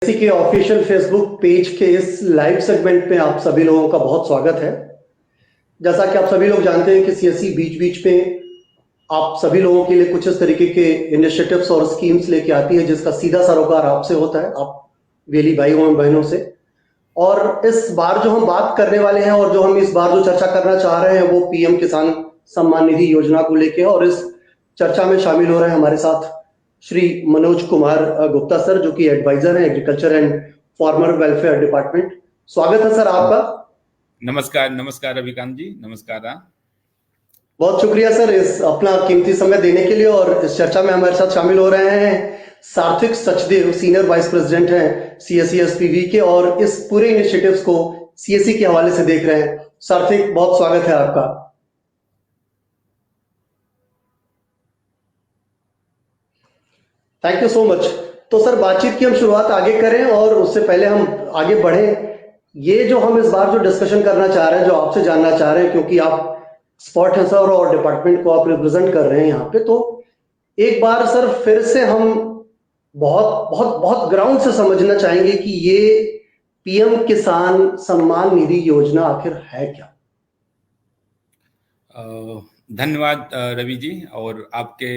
CSC के official Facebook page के इस लाइव सेगमेंट में आप सभी लोगों का बहुत स्वागत है। जैसा कि आप सभी लोग जानते हैं कि सीएससी बीच बीच में आप सभी लोगों के लिए कुछ इस तरीके के इनिशिएटिव्स और स्कीम्स लेके आती है जिसका सीधा सरोकार आपसे होता है, आप वेली भाइयों और बहनों से। और इस बार जो हम बात करने वाले हैं और जो हम इस बार जो चर्चा करना चाह रहे हैं वो पीएम किसान सम्मान निधि योजना को लेके है। और इस चर्चा में शामिल हो रहे हैं हमारे साथ श्री मनोज कुमार गुप्ता सर, जो कि एडवाइजर हैं agriculture and farmer welfare department. स्वागत है सर आपका। नमस्कार। नमस्कार रविकांत जी, नमस्कार। बहुत शुक्रिया सर इस अपना कीमती समय देने के लिए। और इस चर्चा में हमारे साथ शामिल हो रहे हैं सार्थक सचदेव, सीनियर वाइस प्रेसिडेंट हैं सीएससी एसपीवी के और इस पूरे इनिशिएटिव्स को सीएससी के हवाले से देख रहे हैं। सार्थक, बहुत स्वागत है आपका। Thank you so much. तो सर बातचीत की हम शुरुआत आगे करें और उससे पहले हम आगे बढ़ें। ये जो हम इस बार जो डिस्कशन करना चाह रहे हैं, जो आपसे जानना चाह रहे हैं, क्योंकि आप स्पॉट हैं सर और डिपार्टमेंट को आप रिप्रेजेंट कर रहे हैं यहाँ पे, तो एक बार सर फिर से हम बहुत बहुत बहुत ग्राउंड से समझना चाहेंगे कि ये पीएम किसान सम्मान निधि योजना आखिर है क्या। धन्यवाद रवि जी, और आपके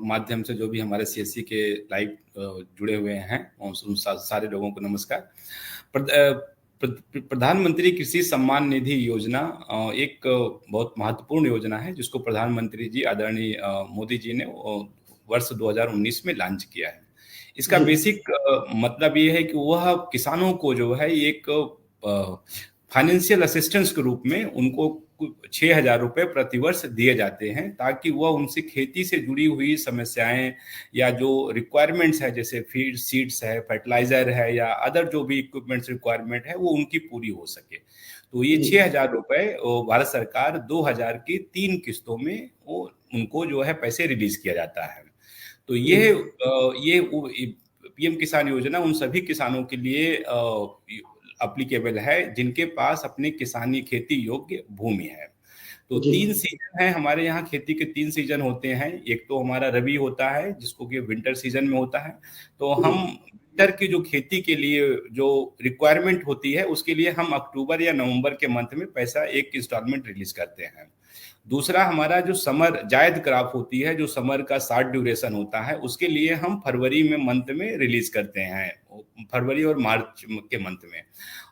माध्यम से जो भी हमारे सीएससी के लाइव जुड़े हुए हैं उन सारे लोगों को नमस्कार। प्रधानमंत्री कृषि सम्मान निधि योजना एक बहुत महत्वपूर्ण योजना है जिसको प्रधानमंत्री जी आदरणीय मोदी जी ने वर्ष 2019 में लॉन्च किया है। इसका बेसिक मतलब ये है कि वह किसानों को जो है एक फाइनेंशियल असिस्टेंस के रूप में उनको 6,000 रुपये प्रतिवर्ष दिए जाते हैं, ताकि वह उनसे खेती से जुड़ी हुई समस्याएं या जो रिक्वायरमेंट्स है, जैसे फीड सीड्स है, फर्टिलाइजर है या अदर जो भी इक्विपमेंट्स रिक्वायरमेंट है, वो उनकी पूरी हो सके। तो ये 6,000 रुपये भारत सरकार 2000 की 3 किस्तों में वो उनको जो है पैसे रिलीज किया जाता है। तो ये पीएम किसान योजना उन सभी किसानों के लिए अप्लीकेबल है जिनके पास अपनी किसानी खेती योग्य भूमि है। तो 3 सीजन है हमारे यहाँ, खेती के 3 सीजन होते हैं। एक तो हमारा रबी होता है जिसको कि विंटर सीजन में होता है। तो हम विंटर की जो खेती के लिए जो रिक्वायरमेंट होती है उसके लिए हम अक्टूबर या नवंबर के मंथ में पैसा एक इंस्टॉलमेंट रिलीज करते हैं। दूसरा हमारा जो समर जायद क्रॉप होती है, जो समर का शॉर्ट ड्यूरेशन होता है, उसके लिए हम फरवरी में मंथ में रिलीज करते हैं, फरवरी और मार्च के मंथ में।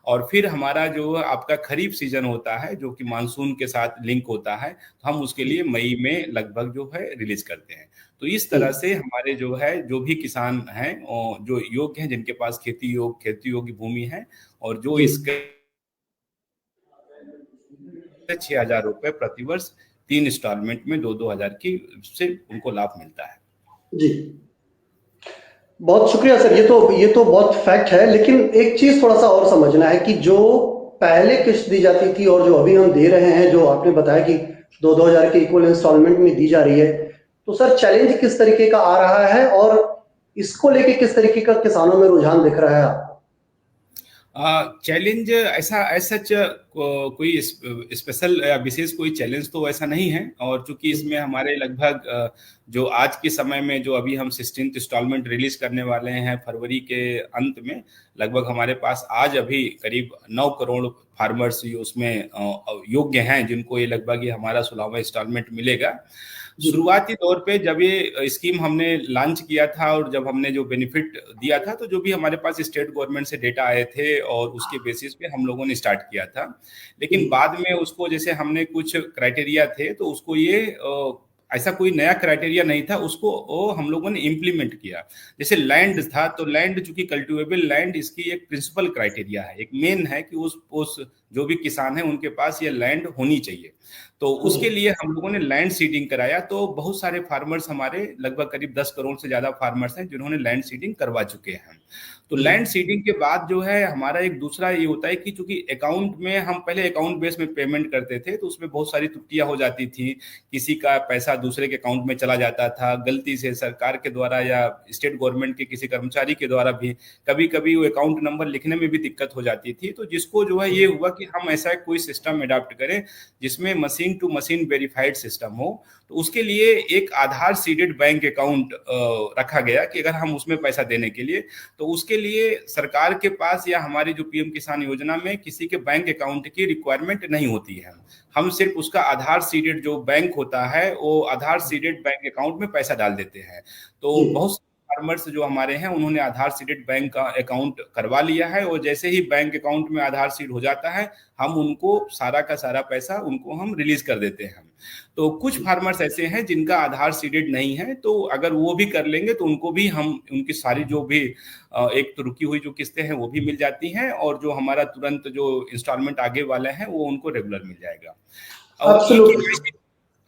और फिर हमारा जो आपका खरीफ सीजन होता है जो कि मानसून के साथ लिंक होता है, तो हम उसके लिए मई में लगभग जो है रिलीज करते हैं। तो इस तरह से हमारे जो है जो भी किसान हैं जो योग्य हैं, जिनके पास खेती योग्य भूमि है और जो इसके 6,000 रुपये प्रतिवर्ष 3 इंस्टॉलमेंट में 2-2 हजार की से उनको लाभ मिलता है। जी, बहुत शुक्रिया सर। ये तो बहुत फैक्ट है, लेकिन एक चीज थोड़ा सा और समझना है कि जो पहले किस्त दी जाती थी और जो अभी हम दे रहे हैं, जो आपने बताया कि 2-2 हजार के इक्वल इंस्टॉलमेंट में दी जा रही है, तो सर चैलेंज किस तरीके का आ रहा है और इसको लेके किस तरीके का किसानों में रुझान दिख रहा है आपको? चैलेंज ऐसा कोई स्पेशल या विशेष कोई चैलेंज तो ऐसा नहीं है। और चूंकि इसमें हमारे लगभग जो आज के समय में जो अभी हम 16th इंस्टॉलमेंट रिलीज करने वाले हैं फरवरी के अंत में, लगभग हमारे पास आज अभी करीब 9 करोड़ फार्मर्स उसमें योग्य हैं जिनको ये लगभग ये हमारा 16वां इंस्टॉलमेंट मिलेगा। शुरुआती तौर पे जब ये स्कीम हमने लॉन्च किया था और जब हमने जो बेनिफिट दिया था, तो जो भी हमारे पास स्टेट गवर्नमेंट से डेटा आए थे और उसके बेसिस पे हम लोगों ने स्टार्ट किया था। लेकिन बाद में उसको जैसे हमने कुछ क्राइटेरिया थे तो उसको ये ऐसा कोई नया क्राइटेरिया नहीं था, उसको हम लोगों ने इम्प्लीमेंट किया। जैसे लैंड था, तो लैंड चूंकि कल्टिवेबल लैंड इसकी एक प्रिंसिपल क्राइटेरिया है, एक मेन है कि उस जो भी किसान है उनके पास ये लैंड होनी चाहिए। तो उसके लिए हम लोगों ने लैंड सीडिंग कराया। तो बहुत सारे फार्मर्स हमारे लगभग करीब 10 करोड़ से ज्यादा फार्मर्स हैं जिन्होंने लैंड सीडिंग करवा चुके हैं। तो लैंड सीडिंग के बाद जो है हमारा एक दूसरा ये होता है कि चूंकि अकाउंट में हम पहले अकाउंट बेस में पेमेंट करते थे, तो उसमें बहुत सारी त्रुटियां हो जाती थी। किसी का पैसा दूसरे के अकाउंट में चला जाता था गलती से, सरकार के द्वारा या स्टेट गवर्नमेंट के किसी कर्मचारी के द्वारा भी कभी कभी वो अकाउंट नंबर लिखने में भी दिक्कत हो जाती थी। तो जिसको जो है ये हुआ कि हम ऐसा कोई सिस्टम अडॉप्ट करें जिसमें machine to machine verified system हो। तो उसके लिए एक आधार सीडेड बैंक अकाउंट रखा गया कि अगर हम उसमें पैसा देने के लिए, तो उसके लिए सरकार के पास या हमारी जो पीएम किसान योजना में किसी के बैंक अकाउंट की रिक्वायरमेंट नहीं होती है। हम सिर्फ उसका आधार सीडेड जो बैंक होता है वो आधार सीडेड बैंक अकाउंट में पैसा डाल देते हैं। तो जी। बहुत फार्मर्स जो हमारे हैं उन्होंने आधार सीडेड बैंक का अकाउंट करवा लिया है, और जैसे ही बैंक अकाउंट में आधार सीड हो जाता है हम उनको सारा का सारा पैसा उनको हम रिलीज कर देते हैं। तो कुछ फार्मर्स ऐसे हैं जिनका आधार सीडेड नहीं है, तो अगर वो भी कर लेंगे तो उनको भी हम उनकी सारी जो भी एक तो रुकी हुई जो किस्तें हैं वो भी मिल जाती हैं, और जो हमारा तुरंत जो इंस्टॉलमेंट आगे वाले हैं वो उनको रेगुलर मिल जाएगा। और एब्सोल्युटली।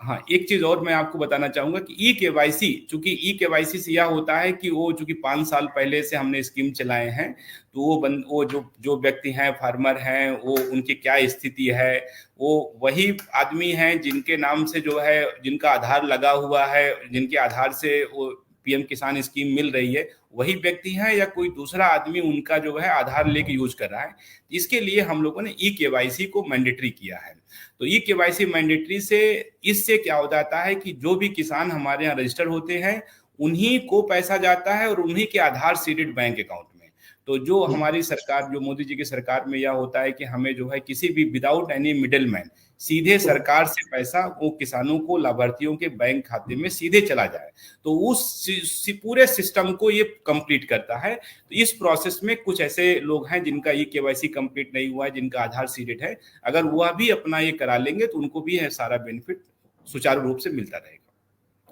हाँ, एक चीज और मैं आपको बताना चाहूंगा कि ई केवाईसी, चूंकि ई केवाईसी से यह होता है कि वो चूंकि 5 साल पहले से हमने स्कीम चलाए हैं, तो वो जो व्यक्ति हैं, फार्मर हैं, वो उनकी क्या स्थिति है, वो वही आदमी हैं जिनके नाम से जो है, जिनका आधार लगा हुआ है, जिनके आधार से वो पीएम किसान स्कीम मिल रही है, वही व्यक्ति है या कोई दूसरा आदमी उनका जो है आधार लेके यूज कर रहा है। इसके लिए हम लोगों ने ई केवाईसी को मैंडेटरी किया है। तो ई केवाईसी मैंडेटरी से इससे क्या हो जाता है कि जो भी किसान हमारे यहाँ रजिस्टर होते हैं उन्हीं को पैसा जाता है और उन्हीं के आधार सीडेड बैंक अकाउंट में। तो जो हमारी सरकार, जो मोदी जी की सरकार में यह होता है कि हमें जो है किसी भी विदाउट एनी मिडलमैन सीधे सरकार से पैसा वो किसानों को, लाभार्थियों के बैंक खाते में सीधे चला जाए, तो उस पूरे सिस्टम को ये कंप्लीट करता है। तो इस प्रोसेस में कुछ ऐसे लोग हैं जिनका ये केवाईसी कंप्लीट नहीं हुआ है, जिनका आधार सीडेड है, अगर वह भी अपना ये करा लेंगे तो उनको भी है सारा बेनिफिट सुचारू रूप से मिलता रहेगा।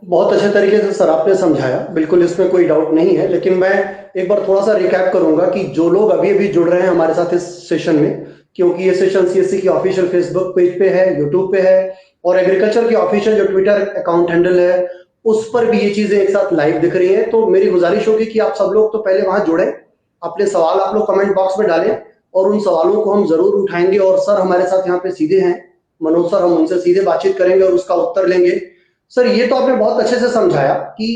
बहुत अच्छे तरीके से सर आपने समझाया, बिल्कुल इसमें कोई डाउट नहीं है। लेकिन मैं एक बार थोड़ा सा रिकैप करूंगा कि जो लोग अभी अभी जुड़ रहे हैं हमारे साथ इस सेशन में, क्योंकि ये सेशन सीएससी की ऑफिशियल फेसबुक पेज पे है, यूट्यूब पे है, और एग्रीकल्चर की ऑफिशियल जो ट्विटर अकाउंट हैंडल है उस पर भी ये चीजें एक साथ लाइव दिख रही हैं। तो मेरी गुजारिश होगी कि आप सब लोग तो पहले वहां जुड़े, अपने सवाल आप लोग कमेंट बॉक्स में डालें और उन सवालों को हम जरूर उठाएंगे। और सर हमारे साथ यहाँ पे सीधे हैं, मनोज सर, हम उनसे सीधे बातचीत करेंगे और उसका उत्तर लेंगे। सर ये तो आपने बहुत अच्छे से समझाया कि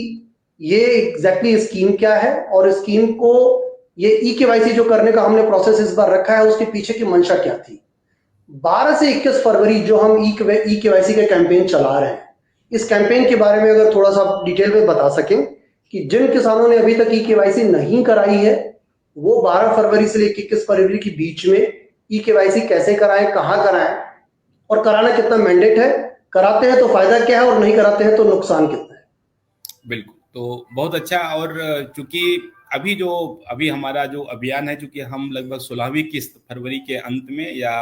ये एग्जैक्टली स्कीम क्या है, और स्कीम को ये ई केवाईसी जो करने का हमने प्रोसेस इस बार रखा है उसके पीछे की मंशा क्या थी। 12 से 21 फरवरी जो हम ई केवाईसी का कैंपेन चला रहे हैं, इस कैंपेन के बारे में अगर थोड़ा सा डिटेल में बता सकें कि जिन किसानों ने अभी तक ई केवाईसी नहीं कराई है वो 12 फरवरी से लेकर 21 फरवरी के बीच में ई केवाईसी कैसे कराएं, कहाँ कराएं, और कराना कितना मैंडेट है, कराते हैं तो फायदा क्या है और नहीं कराते हैं तो नुकसान कितना है। बिल्कुल, तो बहुत अच्छा। और चूंकि अभी हमारा जो अभियान है, चूंकि हम लगभग 16वीं किस्त फरवरी के अंत में या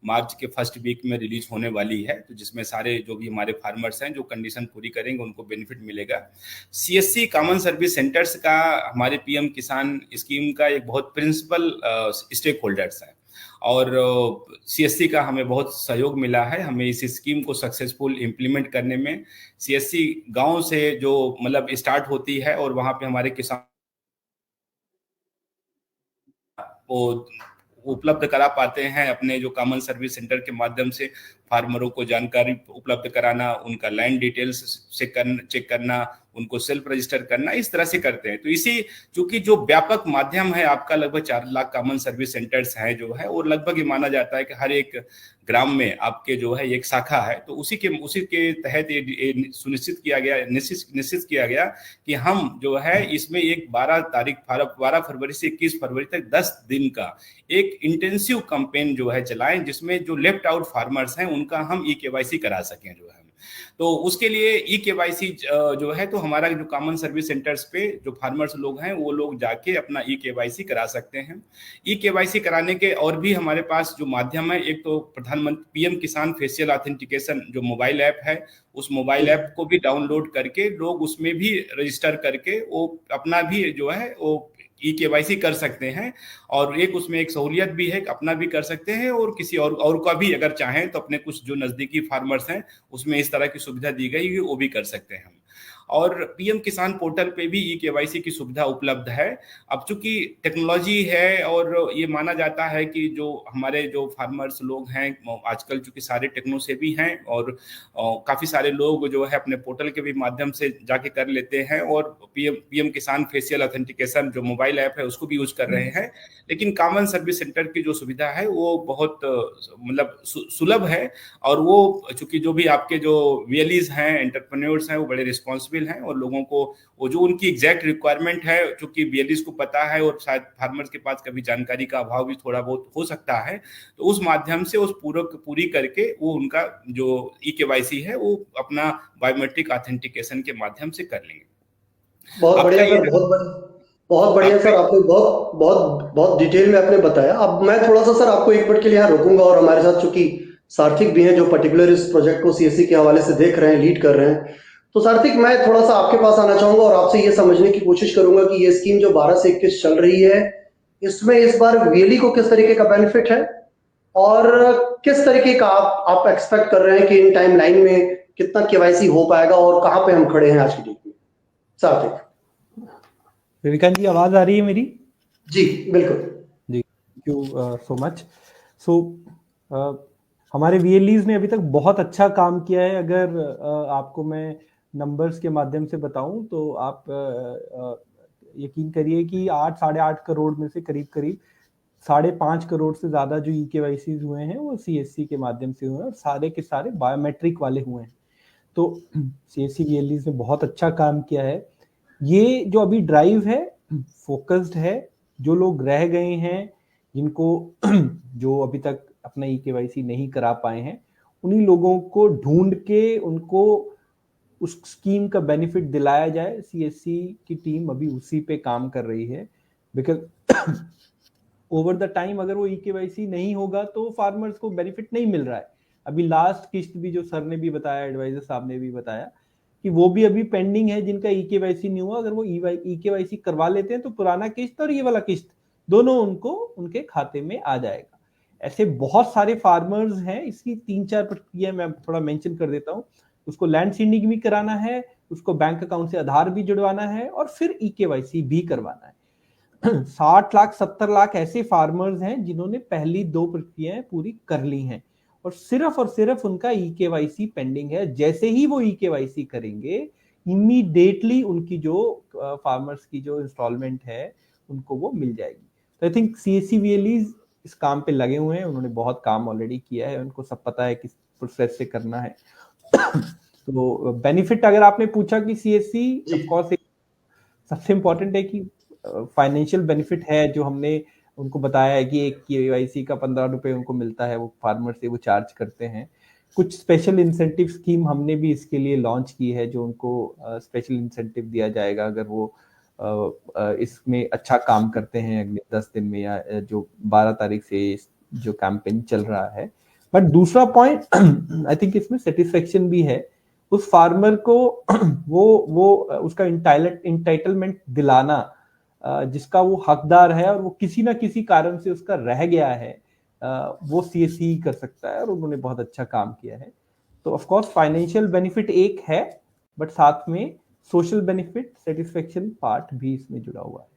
मार्च के फर्स्ट वीक में रिलीज होने वाली है, तो जिसमें सारे जो भी हमारे फार्मर्स हैं जो कंडीशन पूरी करेंगे उनको बेनिफिट मिलेगा। सीएससी कॉमन सर्विस सेंटर्स का हमारे पीएम किसान स्कीम का एक बहुत प्रिंसिपल स्टेक होल्डर्स है, और सीएससी का हमें बहुत सहयोग मिला है। हमें इस स्कीम को सक्सेसफुल इम्प्लीमेंट करने में सीएससी गांव से जो मतलब स्टार्ट होती है और वहां पे हमारे किसान वो उपलब्ध करा पाते हैं अपने जो कॉमन सर्विस सेंटर के माध्यम से फार्मरों को जानकारी उपलब्ध कराना, उनका लैंड डिटेल्स चेक करना, उनको सेल्फ रजिस्टर करना, इस तरह से करते हैं। तो इसी चूंकि जो व्यापक माध्यम है आपका, लगभग 4 लाख कॉमन सर्विस सेंटर्स हैं जो है, और लगभग ये माना जाता है कि हर एक ग्राम में आपके जो है एक शाखा है, तो उसी के तहत ये सुनिश्चित किया गया, निश्चित किया गया कि हम जो है इसमें एक 12 फरवरी से 21 फरवरी तक 10 दिन का एक इंटेंसिव कैंपेन जो है चलाएं, जिसमें जो लेफ्ट आउट फार्मर्स हैं उनका हम ई केवाईसी करा सकें जो है। तो उसके लिए ई केवाईसी जो है, तो हमारा जो कॉमन सर्विस सेंटर्स पे जो फार्मर्स लोग हैं वो लोग जाके अपना ई केवाईसी करा सकते हैं। ई केवाईसी कराने के और भी हमारे पास जो माध्यम है, एक तो प्रधानमंत्री पीएम किसान फेशियल ऑथेंटिकेशन जो मोबाइल ऐप है, उस मोबाइल ऐप को भी डाउनलोड करके लोग उसमें भी रजिस्टर करके वो अपना भी जो है वो ई केवाईसी कर सकते हैं। और एक उसमें एक सहूलियत भी है, अपना भी कर सकते हैं और किसी और का भी अगर चाहें तो अपने कुछ जो नजदीकी फार्मर्स हैं उसमें इस तरह की सुविधा दी गई है, वो भी कर सकते हैं। और पीएम किसान पोर्टल पे भी ई केवाईसी की सुविधा उपलब्ध है। अब चूंकि टेक्नोलॉजी है और ये माना जाता है कि जो हमारे जो फार्मर्स लोग हैं आजकल चूंकि सारे टेक्नो से भी हैं, और काफ़ी सारे लोग जो है अपने पोर्टल के भी माध्यम से जाके कर लेते हैं, और पीएम किसान फेशियल ऑथेंटिकेशन जो मोबाइल ऐप है उसको भी यूज कर रहे हैं। लेकिन कॉमन सर्विस सेंटर की जो सुविधा है वो बहुत मतलब सुलभ है, और वो चूंकि जो भी आपके जो वीएलईज हैं, एंटरप्रेन्योर्स हैं, वो बड़े रिस्पॉन्सिबल एक्सेसिबल हैं और लोगों को वो जो उनकी एग्जैक्ट रिक्वायरमेंट है, चूंकि बीएलईज को पता है और शायद फार्मर्स के पास कभी जानकारी का अभाव भी थोड़ा बहुत हो सकता है, तो उस माध्यम से उस पूरी करके वो उनका जो ई-केवाईसी है वो अपना बायोमेट्रिक ऑथेंटिकेशन के माध्यम से कर लेंगे। बहुत आपका बढ़िया ये सर, बहुत बढ़िया आपका सर, आपने बहुत बहुत बहुत डिटेल में आपने बताया। अब मैं थोड़ा सा सर आपको एक मिनट के लिए यहाँ रोकूंगा, और हमारे साथ चूंकि सार्थिक भी हैं जो पर्टिकुलर इस प्रोजेक्ट को सीएससी के हवाले से देख रहे हैं, लीड कर रहे हैं। तो सार्थिक, मैं थोड़ा सा आपके पास आना चाहूंगा और आपसे ये समझने की कोशिश करूंगा कि ये स्कीम जो 12 से 21 चल रही है, इसमें इस बार वीएलई को किस तरीके का बेनिफिट है, और किस तरीके का आप एक्सपेक्ट कर रहे हैं कि इन टाइम लाइन में कितना केवाईसी हो पाएगा, और कहाँ पे हम खड़े हैं आज की डेट में। सार्थिक विवेकानंद जी, आवाज आ रही है मेरी? जी बिल्कुल जी, थैंक यू सो मच। सो हमारे वीएलईज ने अभी तक बहुत अच्छा काम किया है। अगर आपको मैं नंबर्स के माध्यम से बताऊं तो आप यकीन करिए कि 8-8.5 करोड़ में से करीब 5.5 करोड़ से ज्यादा जो ई-केवाईसीज हुए हैं वो सीएससी के माध्यम से हुए हैं, और सारे के सारे बायोमेट्रिक वाले हुए हैं। तो सीएससी वीएलईज ने बहुत अच्छा काम किया है। ये जो अभी ड्राइव है फोकस्ड है। जो लोग रह गए हैं, जिनको जो अभी तक अपना ई-केवाईसी नहीं करा पाए हैं, उन्हीं लोगों को ढूंढ के उनको उस स्कीम का बेनिफिट दिलाया जाए। सीएससी की टीम अभी उसी पे काम कर रही है, बिकॉज ओवर द टाइम अगर वो ई-केवाईसी नहीं होगा तो फार्मर्स को बेनिफिट नहीं मिल रहा है। अभी लास्ट किस्त भी जो सर ने भी बताया, एडवाइजर साहब ने भी बताया कि वो भी अभी पेंडिंग है, जिनका ई-केवाईसी नहीं हुआ। अगर वो ई-केवाईसी करवा लेते हैं तो पुराना किस्त और ये वाला किस्त दोनों उनको उनके खाते में आ जाएगा। ऐसे बहुत सारे फार्मर्स हैं। इसकी 3-4 प्रक्रिया मैं थोड़ा मेंशन कर देता हूँ। उसको लैंड सीडिंग भी कराना है, उसको बैंक अकाउंट से आधार भी जुड़वाना है, और फिर ई-केवाईसी भी करवाना है। 60 लाख 70 लाख ऐसे फार्मर्स हैं जिन्होंने पहली 2 प्रक्रियाएं पूरी कर ली हैं, और सिर्फ उनका ई-केवाईसी पेंडिंग है। जैसे ही वो ई-केवाईसी करेंगे, इमीडिएटली उनकी जो फार्मर्स की जो इंस्टॉलमेंट है उनको वो मिल जाएगी। तो आई थिंक सीएससी वीएलईज इस काम पे लगे हुए हैं। उन्होंने बहुत काम ऑलरेडी किया है, उनको सब पता है किस प्रोसेस से करना है। तो बेनिफिट अगर आपने पूछा कि सीएससी, ऑफ कोर्स सबसे इंपॉर्टेंट है कि फाइनेंशियल बेनिफिट है, जो हमने उनको बताया है कि एक केवाईसी का 15 रुपए उनको मिलता है, वो फार्मर से वो चार्ज करते हैं। कुछ स्पेशल इंसेंटिव स्कीम हमने भी इसके लिए लॉन्च की है, जो उनको स्पेशल इंसेंटिव दिया जाएगा अगर वो इसमें अच्छा काम करते हैं अगले 10 दिन में, या जो 12 तारीख से जो कैंपेन चल रहा है। बट दूसरा पॉइंट आई थिंक इसमें सेटिस्फेक्शन भी है उस फार्मर को, वो उसका इंटाइटलमेंट दिलाना, जिसका वो हकदार है और वो किसी ना किसी कारण से उसका रह गया है, वो सीएससी कर सकता है, और उन्होंने बहुत अच्छा काम किया है। तो ऑफ कोर्स फाइनेंशियल बेनिफिट एक है, बट साथ में सोशल बेनिफिट, सेटिस्फेक्शन पार्ट भी इसमें जुड़ा हुआ है।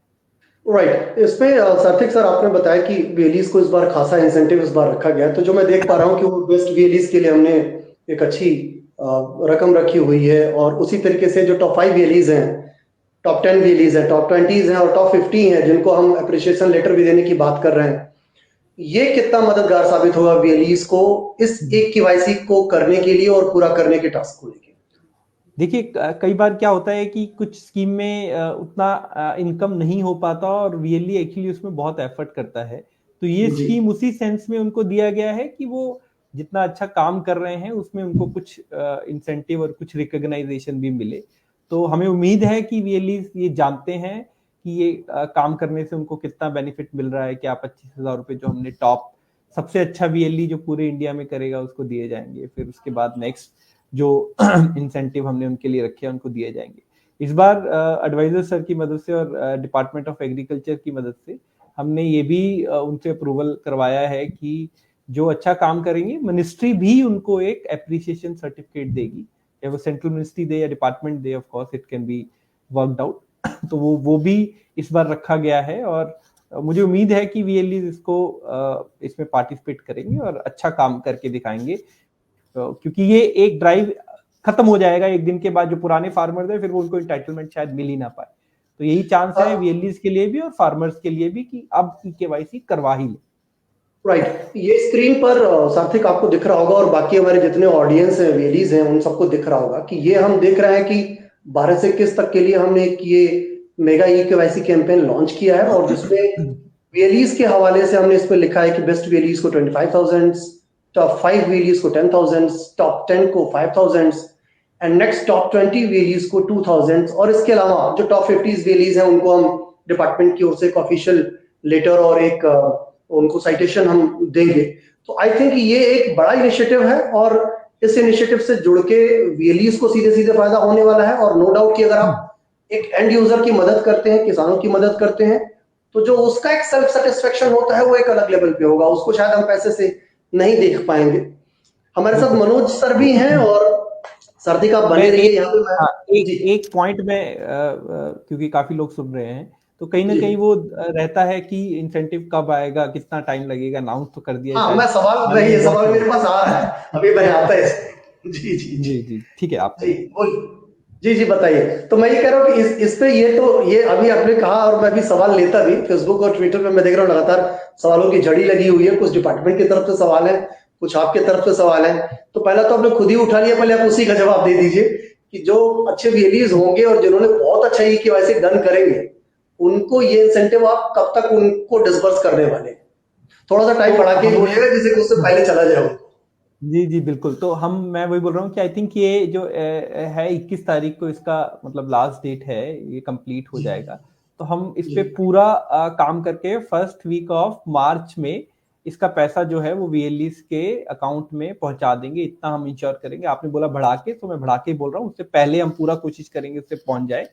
राइट। इसमें सार्थिक सर, आपने बताया कि वीएलईज को इस बार खासा इंसेंटिव इस बार रखा गया है। तो जो मैं देख पा रहा हूँ कि वो बेस्ट वीएलईज के लिए हमने एक अच्छी रकम रखी हुई है, और उसी तरीके से जो टॉप 5 वीएलईज हैं, टॉप 10 वीएलईज हैं, टॉप 20 हैं और टॉप 50 हैं, जिनको हम अप्रिशिएशन लेटर भी देने की बात कर रहे हैं, ये कितना मददगार साबित होगा वीएलईज को इस एक केवाईसी को करने के लिए और पूरा करने के टास्क को लेकर? देखिए, कई बार क्या होता है कि कुछ स्कीम में उतना इनकम नहीं हो पाता, और वीएलई एक्चुअली उसमें बहुत एफर्ट करता है। तो ये स्कीम उसी सेंस में उनको दिया गया है कि वो जितना अच्छा काम कर रहे हैं उसमें उनको कुछ इंसेंटिव और कुछ रिकॉग्नाइजेशन भी मिले। तो हमें उम्मीद है कि वीएलई ये जानते हैं कि ये काम करने से उनको कितना बेनिफिट मिल रहा है। क्या 25,000 रुपए जो हमने टॉप सबसे अच्छा वीएलई जो पूरे इंडिया में करेगा उसको दिए जाएंगे। फिर उसके बाद नेक्स्ट जो इंसेंटिव हमने उनके लिए रखे हैं उनको दिए जाएंगे। इस बार एडवाइजर सर की मदद से और डिपार्टमेंट ऑफ एग्रीकल्चर की मदद से हमने ये भी उनसे अप्रूवल करवाया है कि जो अच्छा काम करेंगे, मिनिस्ट्री भी उनको एक एप्रिसिएशन सर्टिफिकेट देगी, या वो सेंट्रल मिनिस्ट्री दे या department they, of course it can be worked out. तो वो भी इस बार रखा गया है, और मुझे उम्मीद है कि वीएलईज इसको इसमें पार्टिसिपेट करेंगे और अच्छा काम करके दिखाएंगे, क्योंकि ये एक ड्राइव खत्म हो जाएगा एक दिन के बाद। जो पुराने फार्मर्स हैं फिर वो उनको इंटाइटलमेंट शायद मिल ही ना पाए। तो यही चांस है वीएलईज के लिए भी और फार्मर्स के लिए भी कि अब ई-केवाईसी करवा ही ले। राइट। ये स्क्रीन पर सार्थिक आपको दिख रहा होगा, और बाकी हमारे जितने ऑडियंस हैं, वीएलईज हैं, उन सबको दिख रहा होगा कि ये हम देख रहे हैं कि 12 से 21 तक के लिए हमने एक ये mega e KYC campaign launch किया है, और जिसमें वीएलईज के हवाले से हमने इस पर लिखा है कि बेस्ट वीएलईज को 25,000, टॉप 5 वीएलईज को 10,000, टॉप 10 को 5,000 एंड नेक्स्ट टॉप 20 वीएलईज को 2,000। और इसके अलावा जो टॉप 50 वीएलईज हैं उनको हम डिपार्टमेंट की ओर से एक ऑफिशियल लेटर और एक उनको साइटेशन हम देंगे। तो आई थिंक ये एक बड़ा इनिशिएटिव है, और इस इनिशिएटिव से जुड़ के वीएलईज को सीधे सीधे फायदा होने वाला है। और नो डाउट कि अगर आप एक एंड यूजर की मदद करते हैं, किसानों की मदद करते हैं, तो जो उसका एक सेल्फ सेटिस्फेक्शन होता है वो एक अलग लेवल पे होगा, उसको शायद हम पैसे से नहीं देख पाएंगे। हमारे साथ मनोज सर भी हैं, और सर्दी का बने रहिए यहाँ पे। एक पॉइंट में क्योंकि काफी लोग सुन रहे हैं, तो कहीं ना कहीं वो रहता है कि इंसेंटिव कब आएगा, कितना टाइम लगेगा, अनाउंस तो कर दिया है। मैं सवाल मेरे पास आ रहा है, अभी मैं आता है। जी जी जी जी ठीक है, आप जी बताइए। तो मैं ये कह रहा हूँ कि इस पे ये अभी आपने कहा, और मैं भी सवाल लेता भी फेसबुक और ट्विटर पे मैं देख रहा हूँ लगातार सवालों की झड़ी लगी हुई है। कुछ डिपार्टमेंट की तरफ से सवाल है, कुछ आपके तरफ से सवाल है। तो पहला तो आपने खुद ही उठा लिया, पहले आप उसी का जवाब दे दीजिए कि जो अच्छे वीएलईज होंगे और जिन्होंने बहुत अच्छा ई केवाईसी डन करेंगे, उनको ये इंसेंटिव आप कब तक उनको डिसबर्स करने वाले? थोड़ा सा टाइम बढ़ा के बोलिएगा जिससे कि उससे पहले चला जाए। जी बिल्कुल। तो मैं वही बोल रहा हूँ कि आई थिंक ये जो है 21 तारीख को इसका मतलब लास्ट डेट है, ये कंप्लीट हो जाएगा। तो हम इस पे पूरा काम करके फर्स्ट वीक ऑफ मार्च में इसका पैसा जो है वो वीएलईज के अकाउंट में पहुंचा देंगे, इतना हम इंश्योर करेंगे। आपने बोला बढ़ा के, तो मैं बढ़ा के बोल रहा हूँ, उससे पहले हम पूरा कोशिश करेंगे उससे पहुंच जाए।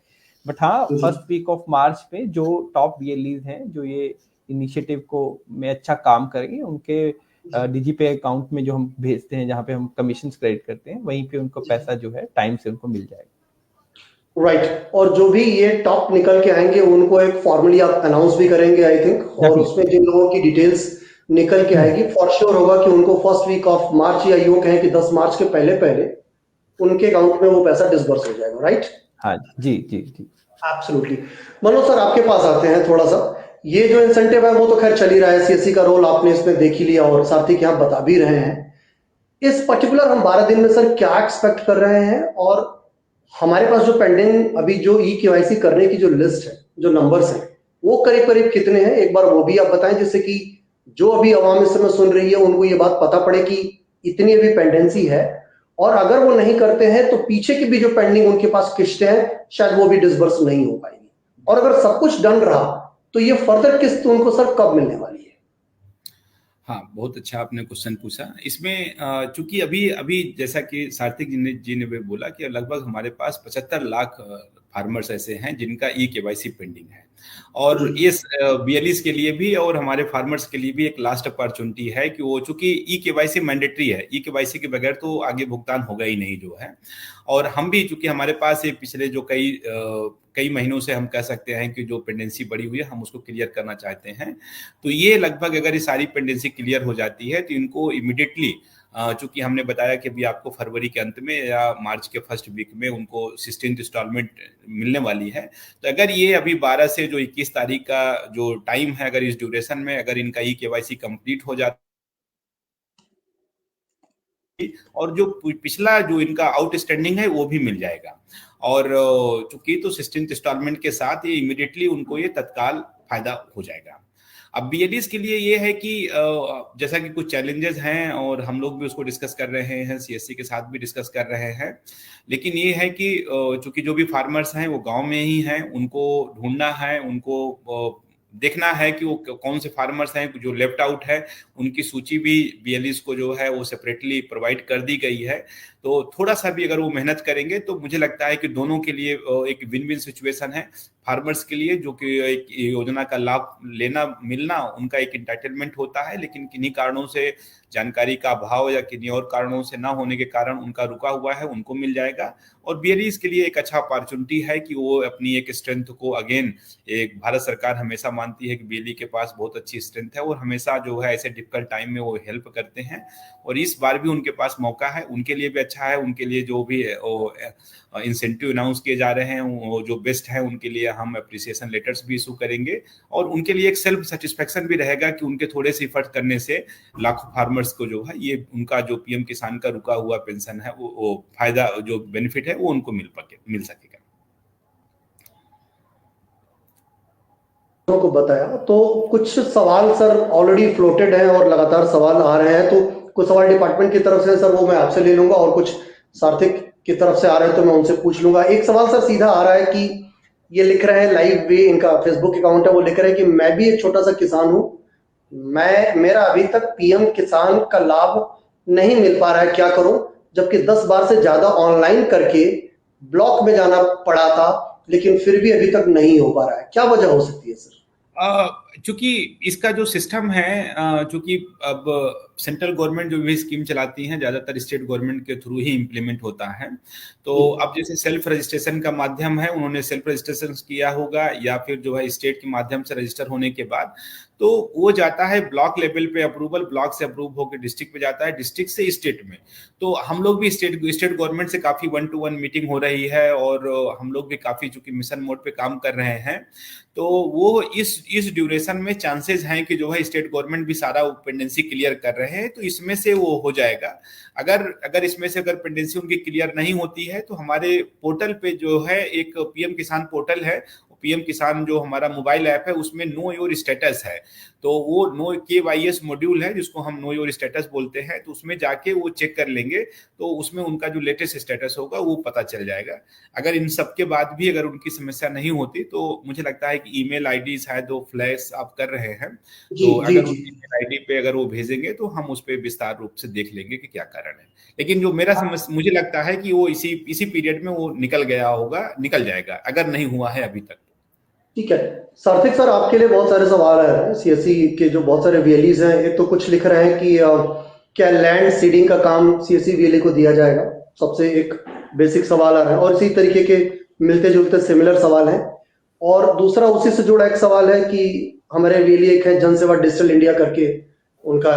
बट हाँ, फर्स्ट वीक ऑफ मार्च में जो टॉप वीएलईज हैं जो ये इनिशिएटिव को में अच्छा काम करेंगे, उनके डीजीपे अकाउंट में जो हम भेजते हैं, जहाँ पे हम कमीशन क्रेडिट करते हैं, वहीं पे उनको पैसा जो है टाइम से उनको मिल जाएगा। राइट। और जो भी ये टॉप निकल के आएंगे उनको एक फॉर्मली आप अनाउंस भी करेंगे आई थिंक, और उसमें जिन लोगों की डिटेल्स निकल के आएगी फॉर श्योर होगा कि उनको फर्स्ट वीक ऑफ मार्च, या यूं कहें कि 10 मार्च के पहले पहले उनके अकाउंट में वो पैसा डिसबर्स हो जाएगा। राइट? हाँ जी एब्सोल्युटली। मनोज सर आपके पास आते हैं थोड़ा सा। ये जो इंसेंटिव है वो तो खैर चल ही रहा है, सीएससी का रोल आपने इसमें देख ही लिया और सारथी के आप बता भी रहे हैं। इस पर्टिकुलर हम 12 दिन में सर क्या एक्सपेक्ट कर रहे हैं, और हमारे पास जो पेंडिंग अभी जो ई केवाईसी करने की जो लिस्ट है, जो नंबर्स हैं, वो करीब करीब कितने हैं, एक बार वो भी आप बताएं, जिससे कि जो अभी अवाम इस समय सुन रही है उनको ये बात पता पड़े कि इतनी अभी पेंडेंसी है, और अगर वो नहीं करते हैं तो पीछे की भी जो पेंडिंग उनके पास किस्तें हैं शायद वो भी डिसबर्स नहीं हो पाएगी। और अगर सब कुछ डन रहा तो ये फर्दर किस्त उनको सर कब मिलने वाली है? हाँ, बहुत अच्छा आपने क्वेश्चन पूछा। इसमें चूंकि अभी जैसा कि सार्थिक जी ने भी बोला कि लगभग हमारे पास 75 लाख फार्मर्स ऐसे हैं जिनका ई केवाईसी पेंडिंग है, और ये वीएलईज के लिए भी और हमारे फार्मर्स के लिए भी एक लास्ट अपॉर्चुनिटी है कि वो चूंकि ई केवाईसी मैंडेटरी है, ई केवाईसी के बगैर तो आगे भुगतान होगा ही नहीं जो है। और हम भी चूंकि हमारे पास ये पिछले जो कई महीनों से हम कह सकते हैं कि जो पेंडेंसी बढ़ी हुई है हम उसको क्लियर करना चाहते हैं। तो ये लगभग अगर ये सारी पेंडेंसी क्लियर हो जाती है तो इनको इमीडिएटली, चूंकि हमने बताया कि अभी आपको फरवरी के अंत में या मार्च के फर्स्ट वीक में उनको 16th इंस्टॉलमेंट मिलने वाली है। तो अगर ये अभी 12 से जो 21 तारीख का जो टाइम है, अगर इस ड्यूरेशन में अगर इनका ई केवाईसी कंप्लीट हो जाता और जो पिछला जो इनका आउटस्टैंडिंग है वो भी मिल जाएगा, और चूंकि तो 16th इंस्टॉलमेंट के साथ ये इमीडिएटली उनको ये तत्काल फायदा हो जाएगा। अब बीएलईज के लिए ये है कि जैसा कि कुछ चैलेंजेस हैं और हम लोग भी उसको डिस्कस कर रहे हैं, सीएससी के साथ भी डिस्कस कर रहे हैं, लेकिन ये है कि चूंकि जो भी फार्मर्स हैं वो गांव में ही हैं, उनको ढूंढना है, उनको देखना है कि वो कौन से फार्मर्स हैं जो लेफ्ट आउट है, उनकी सूची भी बीएलईज को जो है वो सेपरेटली प्रोवाइड कर दी गई है। तो थोड़ा सा भी अगर वो मेहनत करेंगे तो मुझे लगता है कि दोनों के लिए एक विन विन सिचुएशन है। फार्मर्स के लिए जो कि एक योजना का लाभ लेना मिलना उनका एक इंटाइटलमेंट होता है, लेकिन किन्हीं कारणों से जानकारी का अभाव या किन्हीं और कारणों से ना होने के कारण उनका रुका हुआ है, उनको मिल जाएगा। और बीएलईज के लिए एक अच्छा अपॉर्चुनिटी है कि वो अपनी एक स्ट्रेंथ को अगेन, एक भारत सरकार हमेशा मानती है कि बीएलई के पास बहुत अच्छी स्ट्रेंथ है और हमेशा जो है ऐसे डिफिकल्ट टाइम में वो हेल्प करते हैं, और इस बार भी उनके पास मौका है, उनके लिए भी अच्छा है। उनके लिए जो भी इंसेंटिव अनाउंस किए जा रहे हैं वो जो बेस्ट है उनके लिए हम अप्रिसिएशन लेटर्स भी इशू करेंगे, और उनके लिए एक सेल्फ सेटिस्फेक्शन भी रहेगा कि उनके थोड़े से एफर्ट करने से लाखों फार्मर्स को जो है ये उनका जो पीएम किसान का रुका हुआ पेंशन है वो फायदा जो बेनिफिट है वो उनको मिल सकेगा। को बताया, तो कुछ सवाल सर ऑलरेडी फ्लोटेड हैं और लगातार सवाल आ रहे हैं, तो कुछ सवाल डिपार्टमेंट की तरफ से सर वो मैं आपसे ले लूंगा और कुछ सार्थक की तरफ से आ रहे हैं तो मैं उनसे पूछ लूंगा। एक सवाल सर सीधा आ रहा है कि ये लिख रहे हैं, लाइव वे इनका फेसबुक अकाउंट है, वो लिख रहे हैं कि मैं भी एक छोटा सा किसान हूँ, मेरा अभी तक पीएम किसान का लाभ नहीं मिल पा रहा है, क्या करूं, जबकि 10 बार से ज्यादा ऑनलाइन करके ब्लॉक में जाना पड़ा था, लेकिन फिर भी अभी तक नहीं हो पा रहा है, क्या वजह हो सकती है सर? चूंकि इसका जो सिस्टम है, चूंकि अब सेंट्रल गवर्नमेंट जो भी स्कीम चलाती हैं ज्यादातर स्टेट गवर्नमेंट के थ्रू ही इम्प्लीमेंट होता है। तो अब जैसे सेल्फ रजिस्ट्रेशन का माध्यम है, उन्होंने सेल्फ रजिस्ट्रेशन किया होगा या फिर जो है स्टेट के माध्यम से रजिस्टर होने के बाद तो वो जाता है ब्लॉक लेवल पे अप्रूवल, ब्लॉक से अप्रूव होकर डिस्ट्रिक्ट पे जाता है, डिस्ट्रिक्ट से स्टेट में। तो हम लोग भी स्टेट गवर्नमेंट से काफी 1-to-1 मीटिंग हो रही है और हम लोग भी काफी चूंकि मिशन मोड पे काम कर रहे हैं, तो वो इस ड्यूरेशन में चांसेस हैं कि जो है स्टेट गवर्नमेंट भी सारा पेंडेंसी क्लियर कर रहे हैं, तो इसमें से वो हो जाएगा। अगर इसमें से अगर पेंडेंसी उनकी क्लियर नहीं होती है तो हमारे पोर्टल पे जो है एक पीएम किसान पोर्टल है, पीएम किसान जो हमारा मोबाइल ऐप है उसमें नो योर स्टेटस है, तो वो नो KYS मॉड्यूल है जिसको हम नो योर स्टेटस बोलते हैं, तो उसमें जाके वो चेक कर लेंगे तो उसमें उनका जो लेटेस्ट स्टेटस होगा वो पता चल जाएगा। अगर इन सब के बाद भी अगर उनकी समस्या नहीं होती तो मुझे लगता है कि ईमेल आईडी शायद वो फ्लैश आप कर रहे हैं, तो अगर उस ईमेल आईडी पे अगर वो भेजेंगे तो हम उस पर विस्तार रूप से देख लेंगे कि क्या कारण है। लेकिन जो मेरा मुझे लगता है कि वो इसी पीरियड में वो निकल जाएगा अगर नहीं हुआ है अभी तक। ठीक है सार्थक सर, आपके लिए बहुत सारे सवाल हैं सीएससी के, जो बहुत सारे वीएलईज हैं। एक तो कुछ लिख रहे हैं कि क्या लैंड सीडिंग का काम सीएससी वीएलई को दिया जाएगा, सबसे एक बेसिक सवाल आ रहा है, और इसी तरीके के मिलते जुलते सिमिलर सवाल हैं। और दूसरा उसी से जुड़ा एक सवाल है कि हमारे वीएलई एक है जनसेवा डिजिटल इंडिया करके उनका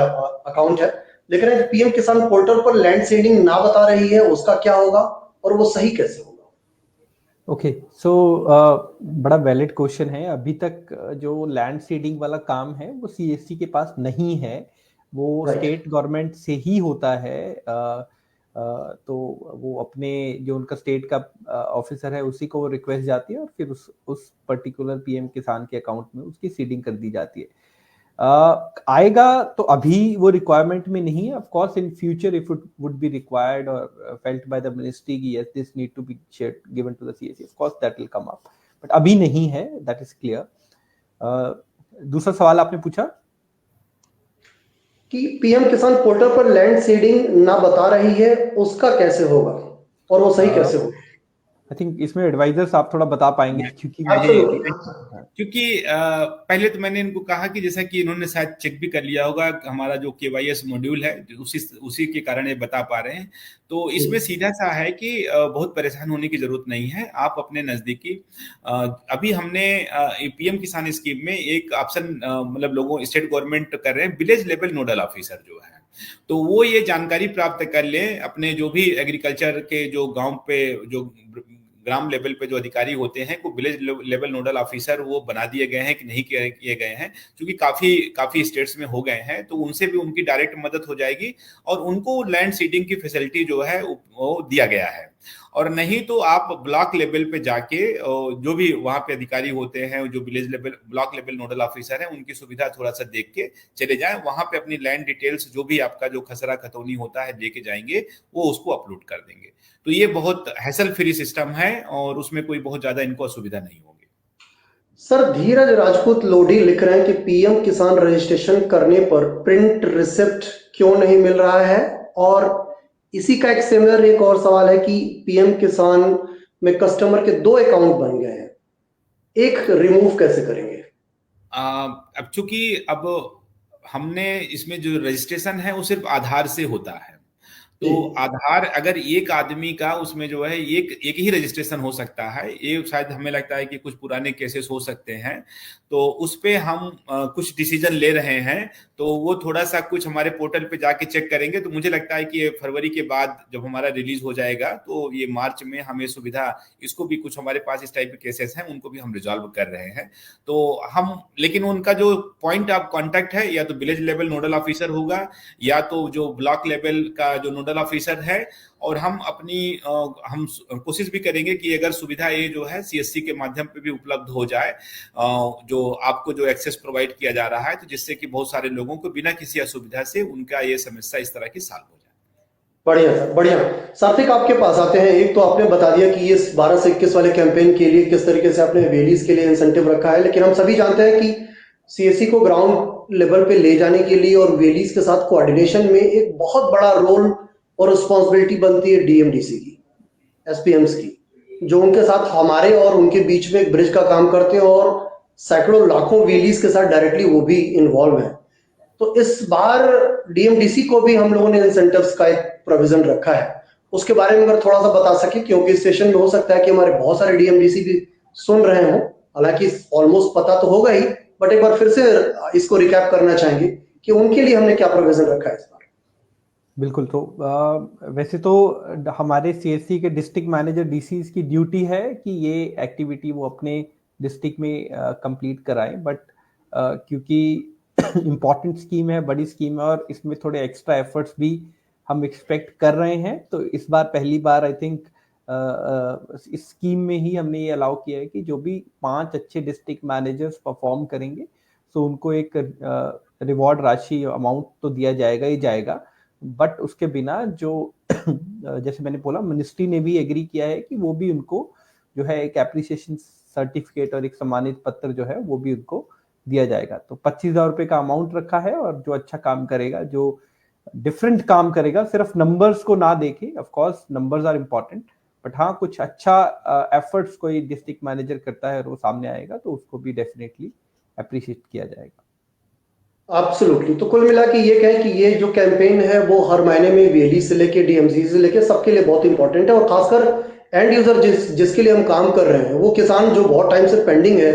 अकाउंट है, लेकिन पीएम किसान पोर्टल पर लैंड सीडिंग ना बता रही है, उसका क्या होगा और वो सही कैसे होगा? ओके सो बड़ा वैलिड क्वेश्चन है। अभी तक जो लैंड सीडिंग वाला काम है वो सीएससी के पास नहीं है, वो स्टेट गवर्नमेंट से ही होता है। तो वो अपने जो उनका स्टेट का ऑफिसर है उसी को रिक्वेस्ट जाती है और फिर उस पर्टिकुलर पीएम किसान के अकाउंट में उसकी सीडिंग कर दी जाती है। आएगा तो अभी वो रिक्वायरमेंट में नहीं है। Of course in future if it would be required और फेल्ट बाय द मिनिस्ट्री कि yes this need to be shared given to the CSC, of course that will come up, but अभी नहीं है, that is clear. दूसरा सवाल आपने पूछा कि पीएम किसान पोर्टल पर लैंड सीडिंग ना बता रही है, उसका कैसे होगा और वो सही कैसे होगा? आई थिंक इसमें एडवाइजर्स आप थोड़ा बता पाएंगे क्योंकि पहले तो मैंने इनको कहा कि जैसा कि इन्होंने शायद चेक भी कर लिया होगा, हमारा जो KYS मॉड्यूल है उसी के कारण ये बता पा रहे हैं। तो इसमें सीधा सा है कि बहुत परेशान होने की जरूरत नहीं है। आप अपने नजदीकी अभी हमने पीएम किसान स्कीम में एक ऑप्शन मतलब लोगों स्टेट गवर्नमेंट कर रहे हैं विलेज लेवल नोडल ऑफिसर जो है, तो वो ये जानकारी प्राप्त कर ले अपने जो भी एग्रीकल्चर के जो गांव पे जो ग्राम लेवल पे जो अधिकारी होते हैं वो विलेज लेवल नोडल ऑफिसर वो बना दिए गए हैं कि नहीं किए गए हैं, क्योंकि काफी स्टेट्स में हो गए हैं, तो उनसे भी उनकी डायरेक्ट मदद हो जाएगी और उनको लैंड सीडिंग की फैसिलिटी जो है वो दिया गया है। और नहीं तो आप ब्लॉक लेवल पे जाके जो भी वहां पे अधिकारी होते हैं जो village level block level nodal officer है उनकी सुविधा थोड़ा सा देख के चले जाएं, वहां पे अपनी लैंड डिटेल्स जो भी आपका जो खसरा खतौनी होता है लेके जाएंगे, वो उसको अपलोड कर देंगे। तो ये बहुत हैसल फ्री सिस्टम है और उसमें कोई बहुत ज्यादा इनको असुविधा नहीं होगी। सर धीरज राजपूत लोधी लिख रहे हैं कि पीएम किसान रजिस्ट्रेशन करने पर प्रिंट रिसिप्ट क्यों नहीं मिल रहा है, और इसी का एक सिमिलर एक और सवाल है कि पीएम किसान में कस्टमर के 2 अकाउंट बन गए हैं, एक रिमूव कैसे करेंगे? अब चूंकि अब हमने इसमें जो रजिस्ट्रेशन है वो सिर्फ आधार से होता है, तो आधार अगर एक आदमी का उसमें जो है एक ही रजिस्ट्रेशन हो सकता है, ये शायद हमें लगता है कि कुछ पुराने केसेस हो सकते हैं, तो उस पे हम कुछ डिसीजन ले रहे हैं, तो वो थोड़ा सा कुछ हमारे पोर्टल पे जाके चेक करेंगे। तो मुझे लगता है कि फरवरी के बाद जब हमारा रिलीज हो जाएगा तो ये मार्च में हमें सुविधा, इसको भी कुछ हमारे पास इस टाइप के केसेस हैं उनको भी हम रिजॉल्व कर रहे हैं। तो हम लेकिन उनका जो पॉइंट ऑफ कॉन्टेक्ट है या तो विलेज लेवल नोडल ऑफिसर होगा या तो जो ब्लॉक लेवल का जो नोडल नोडल ऑफिसर है, और हम कोशिश भी करेंगे कि अगर सुविधा ये जो है सीएससी के माध्यम पे भी उपलब्ध हो जाए, जो आपको जो एक्सेस प्रोवाइड किया जा रहा है, तो जिससे कि बहुत सारे लोगों को बिना किसी असुविधा से उनका ये समस्या इस तरह की सॉल्व हो जाए। बढ़िया सर, बढ़िया। सात्विक, आपके पास आते हैं। एक तो आपने बता दिया कि ये 12 से 21 वाले कैंपेन के लिए किस तरीके से आपने वेलीज के लिए इंसेंटिव रखा है, लेकिन हम सभी जानते हैं कि सीएससी को ग्राउंड लेवल पे ले जाने के लिए और वेलीज के साथ कोऑर्डिनेशन में एक बहुत बड़ा रोल और रिस्पॉन्सिबिलिटी बनती है डीएमडीसी की, एसपीएम्स की, जो उनके साथ हमारे और उनके बीच में एक ब्रिज का काम करते हैं और सैकड़ों लाखों वेलीज के साथ डायरेक्टली वो भी इन्वॉल्व है। तो इस बार डीएमडीसी को भी हम लोगों ने इंसेंटिव्स का एक प्रोविजन रखा है, उसके बारे में अगर थोड़ा सा बता सके, क्योंकि इस सेशन में हो सकता है कि हमारे बहुत सारे डीएमडीसी भी सुन रहे हों, हालांकि ऑलमोस्ट पता तो होगा ही, बट एक बार फिर से इसको रिकैप करना चाहेंगे कि उनके लिए हमने क्या प्रोविजन रखा है इस बार। बिल्कुल। तो वैसे तो हमारे सीएससी के डिस्ट्रिक्ट मैनेजर डीसीज की ड्यूटी है कि ये एक्टिविटी वो अपने डिस्ट्रिक्ट में कंप्लीट कराएं, बट क्योंकि इम्पॉर्टेंट स्कीम है, बड़ी स्कीम है, और इसमें थोड़े एक्स्ट्रा एफर्ट्स भी हम एक्सपेक्ट कर रहे हैं, तो इस बार पहली बार आई थिंक इस स्कीम में ही हमने ये अलाउ किया है कि जो भी 5 अच्छे डिस्ट्रिक्ट मैनेजर्स परफॉर्म करेंगे, तो उनको एक रिवॉर्ड राशि अमाउंट तो दिया जाएगा ही जाएगा, बट उसके बिना जो जैसे मैंने बोला, मिनिस्ट्री ने भी एग्री किया है कि वो भी उनको जो है एक एप्रिसिएशन सर्टिफिकेट और एक सम्मानित पत्र जो है वो भी उनको दिया जाएगा। तो 25,000 रुपए का अमाउंट रखा है, और जो अच्छा काम करेगा, जो डिफरेंट काम करेगा, सिर्फ नंबर्स को ना देखे, of course numbers are important, but हाँ कुछ अच्छा एफर्ट्स कोई डिस्ट्रिक्ट मैनेजर करता है और वो सामने आएगा, तो उसको भी डेफिनेटली अप्रिशिएट किया जाएगा। एब्सोल्युटली। तो कुल मिला के ये कहें कि ये जो कैंपेन है वो हर महीने में वेली से लेके डीएमसी से लेके सबके लिए बहुत इंपॉर्टेंट है, और खासकर एंड यूजर जिसके लिए हम काम कर रहे हैं, वो किसान जो बहुत टाइम से पेंडिंग है,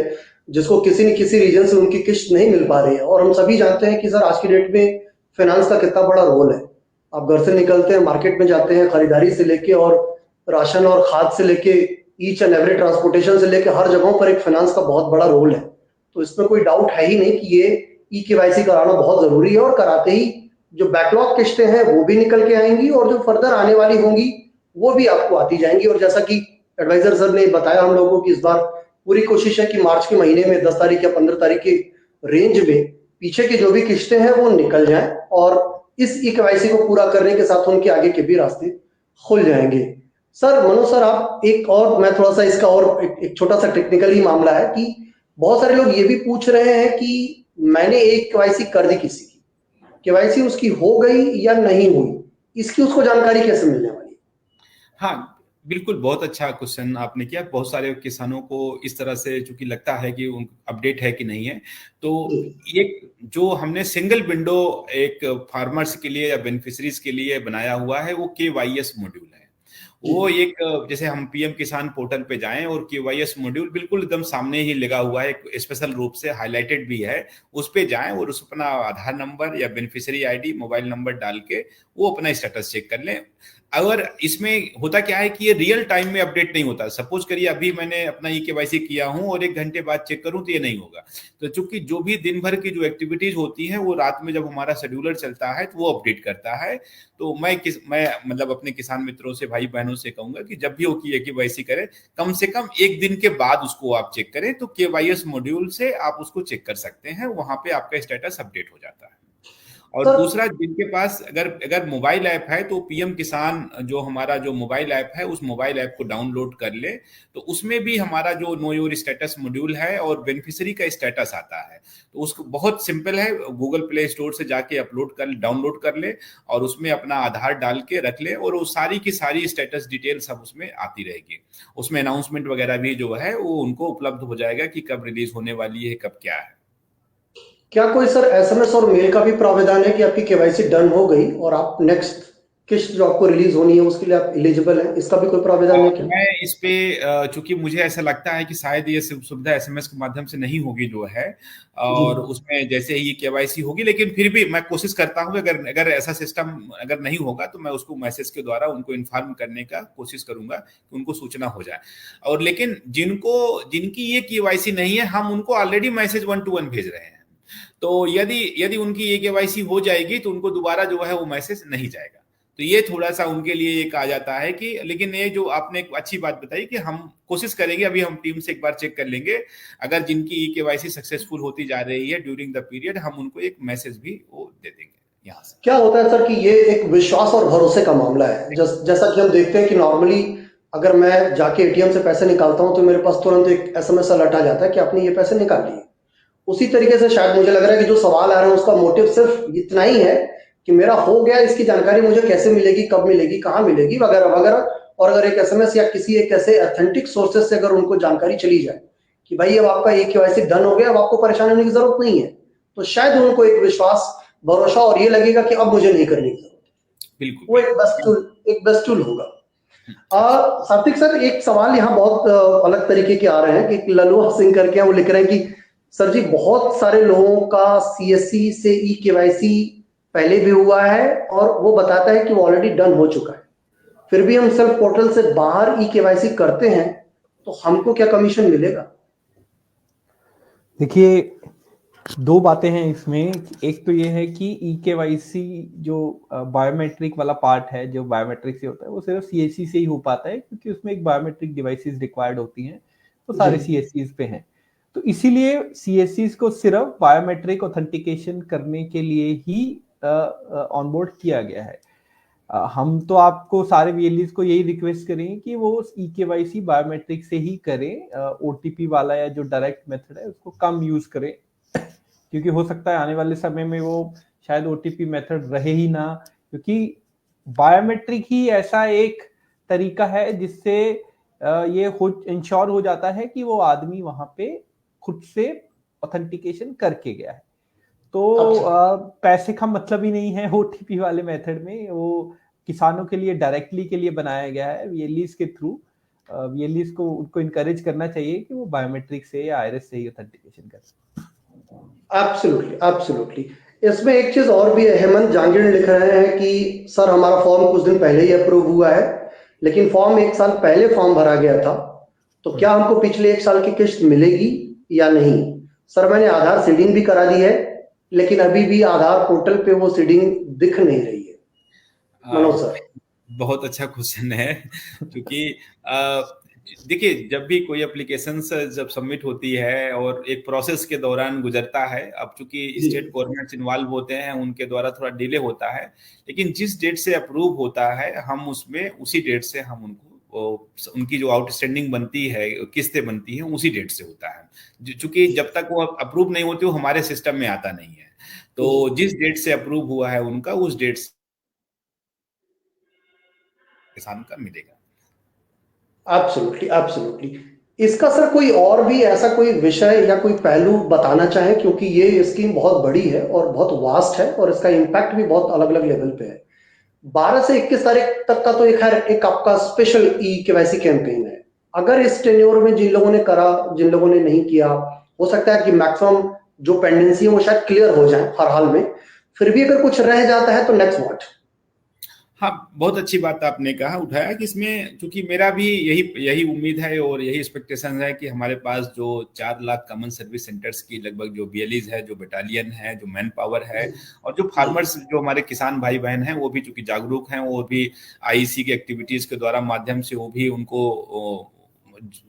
जिसको किसी न किसी रीजन से उनकी किस्त नहीं मिल पा रही है। और हम सभी जानते हैं कि सर आज की डेट में फाइनेंस का कितना बड़ा रोल है। आप घर से निकलते हैं, मार्केट में जाते हैं, खरीदारी से लेके और राशन और खाद से लेके ईच एंड एवरी ट्रांसपोर्टेशन से लेके हर जगहों पर एक फाइनेंस का बहुत बड़ा रोल है। तो इसमें कोई डाउट है ही नहीं कि ये ई-केवाईसी कराना बहुत जरूरी है, और कराते ही जो बैकलॉग किस्तें हैं वो भी निकल के आएंगी, और जो फर्दर आने वाली होंगी वो भी आपको आती जाएंगी। और जैसा कि एडवाइजर सर ने बताया हम लोगों की, इस बार पूरी कोशिश है कि मार्च के महीने में 10 तारीख या 15 तारीख के रेंज में पीछे की जो भी किस्तें हैं वो निकल जाएं, और इस ई-केवाईसी को पूरा करने के साथ उनके आगे के भी रास्ते खुल जाएंगे। सर मनोज सर, आप एक और, मैं थोड़ा सा इसका और एक छोटा सा टेक्निकल ही मामला है कि बहुत सारे लोग ये भी पूछ रहे हैं कि मैंने एक केवाईसी कर दी, किसी की केवाईसी उसकी हो गई या नहीं हुई, इसकी उसको जानकारी कैसे मिलने वाली है? हाँ बिल्कुल, बहुत अच्छा क्वेश्चन आपने किया। बहुत सारे किसानों को इस तरह से चूंकि लगता है कि अपडेट है कि नहीं है, तो एक जो हमने सिंगल विंडो एक फार्मर्स के लिए या बेनिफिशरीज के लिए बनाया हुआ है, वो केवाईएस मॉड्यूल है। वो एक, जैसे हम पीएम किसान पोर्टल पे जाएं और केवाईएस मॉड्यूल बिल्कुल एकदम सामने ही लगा हुआ है, स्पेशल रूप से हाईलाइटेड भी है, उस पे जाएं और उस अपना आधार नंबर या बेनिफिशियरी आईडी, मोबाइल नंबर डाल के वो अपना स्टेटस चेक कर लें। अगर इसमें होता क्या है कि ये रियल टाइम में अपडेट नहीं होता। सपोज करिए अभी मैंने अपना ई-केवाईसी किया हूं और 1 घंटे बाद चेक करूं तो ये नहीं होगा। तो चूंकि जो भी दिन भर की जो एक्टिविटीज होती हैं वो रात में जब हमारा शेड्यूलर चलता है तो वो अपडेट करता है। तो मैं मतलब अपने किसान मित्रों से, भाई बहनों से कहूंगा कि जब भी वो ई-केवाईसी करें, कम से कम 1 दिन के बाद उसको आप चेक करें, तो केवाईएस मॉड्यूल से आप उसको चेक कर सकते हैं, वहां पे आपका स्टेटस अपडेट हो जाता है। और दूसरा, जिनके पास अगर मोबाइल ऐप है, तो पीएम किसान जो हमारा जो मोबाइल ऐप है, उस मोबाइल ऐप को डाउनलोड कर ले, तो उसमें भी हमारा जो नो योर स्टेटस मॉड्यूल है और बेनिफिशियरी का स्टेटस आता है। तो उसको बहुत सिंपल है, गूगल प्ले स्टोर से जाके डाउनलोड कर ले और उसमें अपना आधार डाल के रख ले, और वो सारी की सारी स्टेटस डिटेल सब उसमें आती रहेगी। उसमें अनाउंसमेंट वगैरह भी जो है वो उनको उपलब्ध हो जाएगा कि कब रिलीज होने वाली है, कब क्या है। क्या कोई सर एसएमएस और मेल का भी प्रावधान है कि आपकी केवाईसी डन हो गई और आप नेक्स्ट किस्त जो आपको रिलीज होनी है उसके लिए आप एलिजिबल हैं, इसका भी कोई प्रावधान है क्या? मैं इस पे, चूंकि मुझे ऐसा लगता है कि शायद ये सुविधा एसएमएस के माध्यम से नहीं होगी जो है, और उसमें जैसे ही केवाईसी होगी, लेकिन फिर भी मैं कोशिश करता हूँ अगर ऐसा सिस्टम अगर नहीं होगा तो मैं उसको मैसेज के द्वारा उनको इन्फॉर्म करने का कोशिश करूंगा कि उनको सूचना हो जाए। और लेकिन जिनकी ये केवाईसी नहीं है, हम उनको ऑलरेडी मैसेज 1-to-1 भेज रहे हैं। तो यदि उनकी ये केवाईसी हो जाएगी तो उनको दोबारा जो है वो मैसेज नहीं जाएगा। तो ये थोड़ा सा उनके लिए एक आ जाता है कि, लेकिन ये जो आपने एक अच्छी बात बताई कि हम कोशिश करेंगे, अभी हम टीम से एक बार चेक कर लेंगे, अगर जिनकी ई-केवाईसी सक्सेसफुल होती जा रही है ड्यूरिंग द पीरियड, हम उनको एक मैसेज भी वो दे देंगे यहाँ से। क्या होता है सर कि ये एक विश्वास और भरोसे का मामला है। जैसा कि हम देखते हैं कि नॉर्मली अगर मैं जाके एटीएम से पैसे निकालता हूं तो मेरे पास तुरंत एक एसएमएस अलर्ट आ जाता है कि आपने ये पैसे निकाल लिए। उसी तरीके से शायद मुझे लग रहा है कि जो सवाल आ रहा है उसका मोटिव सिर्फ इतना ही है कि मेरा हो गया, इसकी जानकारी मुझे कैसे मिलेगी, कब मिलेगी, कहाँ मिलेगी, वगैरह वगैरह। और अगर एक एसएमएस या किसी एक ऐसे ऑथेंटिक सोर्सेज से अगर उनको जानकारी चली जाए कि भाई अब आपका ई-केवाईसी डन हो गया, अब आपको परेशान होने की जरूरत नहीं है, तो शायद उनको एक विश्वास, भरोसा और ये लगेगा कि अब मुझे नहीं करने की जरूरत। बिल्कुल, वो एक बेस्ट टूल होगा। सात्विक सर, एक सवाल यहाँ बहुत अलग तरीके के आ रहे हैं कि ललुआ सिंह करके वो लिख रहे हैं कि सर जी बहुत सारे लोगों का सीएससी से ई-केवाईसी पहले भी हुआ है और वो बताता है कि वो ऑलरेडी डन हो चुका है, फिर भी हम सेल्फ पोर्टल से बाहर ई-केवाईसी करते हैं तो हमको क्या कमीशन मिलेगा? देखिए, दो बातें हैं इसमें। एक तो ये है कि ई-केवाईसी जो बायोमेट्रिक वाला पार्ट है, जो बायोमेट्रिक से होता है, वो सिर्फ सीएससी से ही हो पाता है क्योंकि उसमें एक बायोमेट्रिक डिवाइसेस रिक्वायर्ड होती हैं, तो सारे सीएससीज पे हैं। तो इसीलिए सीएससीज को सिर्फ बायोमेट्रिक ऑथेंटिकेशन करने के लिए ही ऑनबोर्ड किया गया है। हम तो आपको सारे वीएलईज को यही रिक्वेस्ट करेंगे कि वो ई-केवाईसी बायोमेट्रिक से ही करें, ओटीपी वाला या जो डायरेक्ट मेथड है उसको कम यूज करें, क्योंकि हो सकता है आने वाले समय में वो शायद ओटीपी मेथड रहे ही ना, क्योंकि बायोमेट्रिक ही ऐसा एक तरीका है जिससे ये इंश्योर हो जाता है कि वो आदमी वहां पे खुद से ऑथेंटिकेशन करके गया है। तो पैसे का मतलब ही नहीं है ओटीपी वाले मेथड में, वो किसानों के लिए डायरेक्टली के लिए बनाया गया है वीएलईज के थ्रू। वीएलईज को उनको इनकरेज करना चाहिए कि वो बायोमेट्रिक से या आईरिस से ही ऑथेंटिकेशन करें। एब्सोल्युटली। इसमें एक चीज और भी है, हेमंत जांगिड़ लिख रहे हैं कि सर हमारा फॉर्म कुछ दिन पहले ही अप्रूव हुआ है, लेकिन फॉर्म 1 साल पहले फॉर्म भरा गया था, तो क्या हमको पिछले 1 साल की किस्त मिलेगी या नहीं? सर मैंने आधार सीडिंग भी करा दी है, लेकिन अभी भी आधार पोर्टल पे वो सीडिंग दिख नहीं रही है। मनोज सर, बहुत अच्छा क्वेश्चन है, क्योंकि देखिए जब भी कोई एप्लीकेशन जब सबमिट होती है और एक प्रोसेस के दौरान गुजरता है, अब चूंकि स्टेट गवर्नमेंट्स इन्वॉल्व होते हैं उनके द्वारा थोड़ा डिले होता है, लेकिन जिस डेट से अप्रूव होता है हम उसमें उसी डेट से हम उनको उनकी जो आउटस्टैंडिंग बनती है, किस्तें बनती हैं, उसी डेट से होता है। चूंकि जब तक वो अप्रूव नहीं होती वो हमारे सिस्टम में आता नहीं है, तो जिस डेट से अप्रूव हुआ है उनका उस डेट से किसान का मिलेगा। एब्सोल्युटली। इसका सर कोई और भी ऐसा कोई विषय या कोई पहलू बताना चाहे, क्योंकि ये स्कीम बहुत बड़ी है और बहुत वास्ट है और इसका इम्पैक्ट भी बहुत अलग अलग लेवल पे है। 12 से 21 तारीख तक का तो एक आपका स्पेशल ई-केवाईसी कैंपेन है। अगर इस टेन्योर में जिन लोगों ने करा, जिन लोगों ने नहीं किया, हो सकता है कि मैक्सिमम जो पेंडेंसी है वो शायद क्लियर हो जाए हर हाल में, फिर भी अगर कुछ रह जाता है तो नेक्स्ट व्हाट? हाँ, बहुत अच्छी बात आपने कहा उठाया कि इसमें चूंकि मेरा भी यही उम्मीद है और यही एक्सपेक्टेशन है कि हमारे पास जो 4 लाख कॉमन सर्विस सेंटर्स की लगभग जो बीएलईज है, जो बटालियन है, जो मैन पावर है, और जो फार्मर्स, जो हमारे किसान भाई बहन हैं वो भी चूंकि जागरूक हैं, वो भी आईईसी की एक्टिविटीज के द्वारा माध्यम से वो भी उनको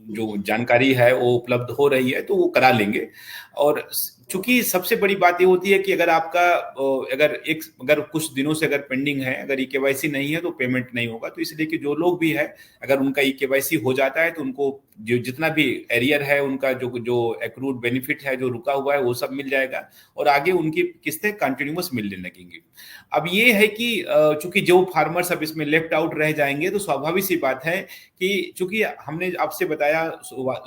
जो जानकारी है वो उपलब्ध हो रही है, तो वो करा लेंगे। और चूंकि सबसे बड़ी बात ये होती है कि अगर आपका अगर कुछ दिनों से अगर पेंडिंग है, अगर ई-केवाईसी नहीं है तो पेमेंट नहीं होगा, तो इसलिए कि जो लोग भी है अगर उनका ई-केवाईसी हो जाता है तो उनको जो जितना भी एरियर है उनका जो एक्रूड बेनिफिट है जो रुका हुआ है वो सब मिल जाएगा और आगे उनकी किस्तें कंटिन्यूअस मिलने लगेंगी। अब ये है कि चूंकि जो फार्मर्स अब इसमें लेफ्ट आउट रह जाएंगे, तो स्वाभाविक सी बात है कि चूंकि हमने आपसे बताया,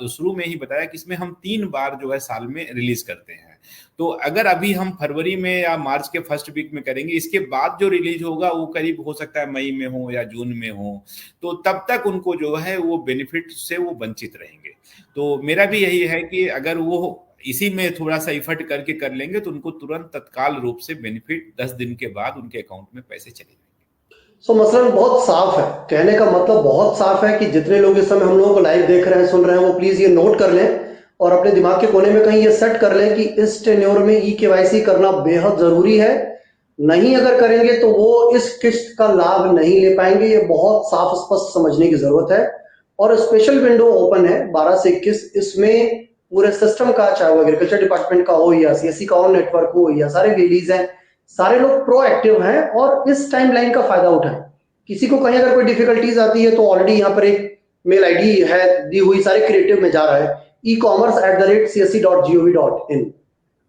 शुरू में ही बताया कि इसमें हम 3 बार जो है साल में रिलीज करते हैं, तो अगर अभी हम फरवरी में या मार्च के फर्स्ट वीक में करेंगे, इसके बाद जो रिलीज होगा वो करीब हो सकता है मई में हो या जून में हो, तो तब तक उनको जो है वो बेनिफिट से वो वंचित रहेंगे। तो मेरा भी यही है कि अगर वो इसी में थोड़ा सा इफर्ट करके कर लेंगे तो उनको तुरंत तत्काल रूप से बेनिफिट 10 दिन के बाद उनके अकाउंट में पैसे चले जाएंगे। मसलन बहुत साफ है, कहने का मतलब बहुत साफ है कि जितने लोग इस समय हम लोगों को लाइव देख रहे हैं, सुन रहे हैं, वो प्लीज ये नोट कर लें और अपने दिमाग के कोने में कहीं ये सेट कर लें कि इस टेन्योर में ई-केवाईसी करना बेहद जरूरी है। नहीं अगर करेंगे तो वो इस किस्त का लाभ नहीं ले पाएंगे। ये बहुत साफ स्पष्ट समझने की जरूरत है। और स्पेशल विंडो ओपन है 12 से 21, इसमें पूरे सिस्टम का, चाहे वो एग्रीकल्चर डिपार्टमेंट का हो या सीएससी का ऑन नेटवर्क हो या सारे वेलीज हैं, सारे लोग प्रोएक्टिव हैं और इस टाइमलाइन का फायदा उठाएं। किसी को कहीं अगर कोई डिफिकल्टीज आती है तो ऑलरेडी यहाँ पर एक मेल आईडी है दी हुई, सारे क्रिएटिव में जा रहा है, ecommerce@csc.gov.in।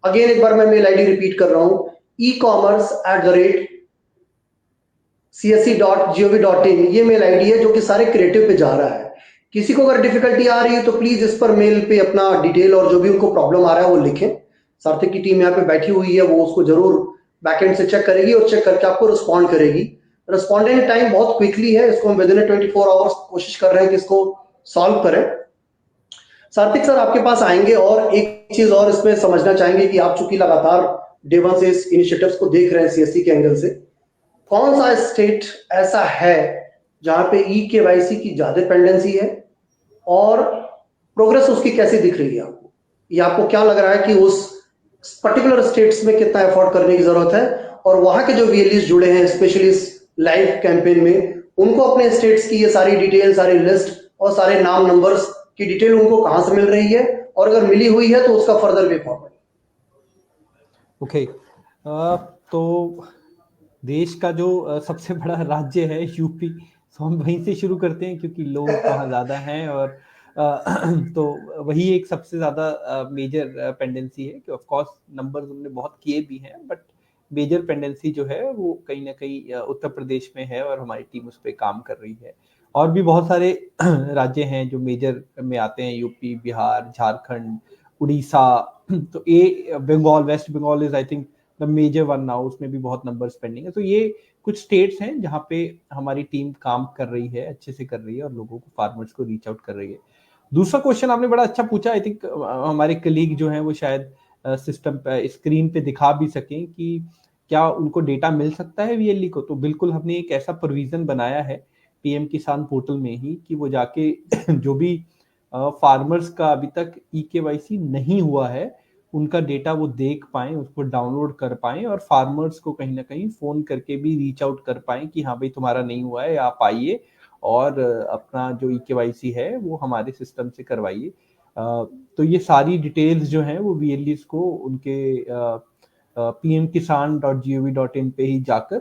अगेन एक बार मैं मेल आईडी रिपीट कर रहा हूं, ecommerce@csc.gov.in। ये मेल आईडी है जो कि सारे क्रिएटिव पे जा रहा है। किसी को अगर डिफिकल्टी आ रही है तो प्लीज इस पर मेल पे अपना डिटेल और जो भी उनको प्रॉब्लम आ रहा है वो लिखें। सार्थक की टीम यहाँ पे बैठी हुई है, वो उसको जरूर बैकएंड से चेक करेगी और चेक करके आपको रिस्पॉन्ड करेगी। रिस्पॉन्डिंग टाइम बहुत क्विकली है, इसको हम विद इन 24 आवर्स कोशिश कर रहे हैं कि इसको सॉल्व करें। सार्थक सर आपके पास आएंगे और एक चीज और इसमें समझना चाहेंगे कि आप चूंकि लगातार डे वन से इस इनिशिएटिव्स को देख रहे हैं सीएससी के एंगल से, कौन सा स्टेट ऐसा है जहां पे ई-केवाईसी की ज्यादा पेंडेंसी है और प्रोग्रेस उसकी कैसी दिख रही है आपको, या आपको क्या लग रहा है कि उस पर्टिकुलर स्टेट्स में कितना एफर्ट करने की जरूरत है, और वहां के जो वीएलईज जुड़े हैं स्पेशली इस लाइव कैंपेन में, उनको अपने स्टेट्स की ये सारी डिटेल, सारी लिस्ट और सारे नाम नंबर्स की डिटेल उनको कहां से मिल रही है, और अगर मिली हुई है तो उसका फर्दर वे फॉरवर्ड। ओके, तो देश का जो सबसे बड़ा राज्य है यूपी, तो हम वहीं से शुरू करते हैं क्योंकि लोग वहाँ ज्यादा हैं और तो वही एक सबसे ज्यादा मेजर पेंडेंसी है कि ऑफ कोर्स नंबर्स हमने बहुत किए भी हैं, बट मेजर पेंडेंसी जो है वो कहीं ना कहीं उत्तर प्रदेश में है और हमारी टीम उस पर काम कर रही है। और भी बहुत सारे राज्य हैं जो मेजर में आते हैं, यूपी, बिहार, झारखंड, उड़ीसा, तो ये Bengal, West Bengal is I think the major one now, उसमें भी बहुत नंबर्स पेंडिंग है। तो ये कुछ स्टेट्स हैं जहाँ पे हमारी टीम काम कर रही है, अच्छे से कर रही है और लोगों को, फार्मर्स को रीच आउट कर रही है। दूसरा क्वेश्चन आपने बड़ा अच्छा पूछा, आई थिंक हमारे कलीग जो हैं वो शायद सिस्टम पे, स्क्रीन पे दिखा भी सकें कि क्या उनको डेटा मिल सकता है वीएलई को। तो बिल्कुल हमने एक ऐसा प्रोविजन बनाया है पीएम किसान पोर्टल में ही कि वो जाके जो भी फार्मर्स का अभी तक ई-केवाईसी नहीं हुआ है उनका डेटा वो देख पाएं, उसको डाउनलोड कर पाएं और फार्मर्स को कहीं ना कहीं फोन करके भी रीच आउट कर पाएं कि हाँ भाई तुम्हारा नहीं हुआ है, आप आइए और अपना जो ई-केवाईसी है वो हमारे सिस्टम से करवाइए। तो ये सारी डिटेल्स जो हैं वो वीएलईज को उनके pmkisan.gov.in पे ही जाकर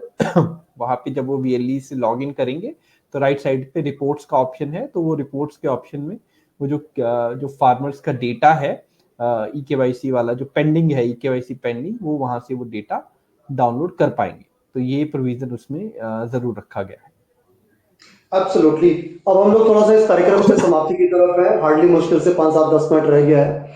वहां पे जब वो वीएलई से लॉग इन करेंगे तो राइट साइड पे रिपोर्ट्स का ऑप्शन है, तो वो रिपोर्ट्स के ऑप्शन में वो जो फार्मर्स का डेटा है ई-केवाईसी वाला जो पेंडिंग है, ई-केवाईसी पेंडिंग, वो वहां से वो डेटा डाउनलोड कर पाएंगे। तो ये प्रोविजन उसमें जरूर रखा गया है। एब्सोल्युटली। अब हम लोग थोड़ा सा इस कार्यक्रम से समाप्ति की तरफ है, हार्डली मुश्किल से 5-7-10 मिनट रह गया है।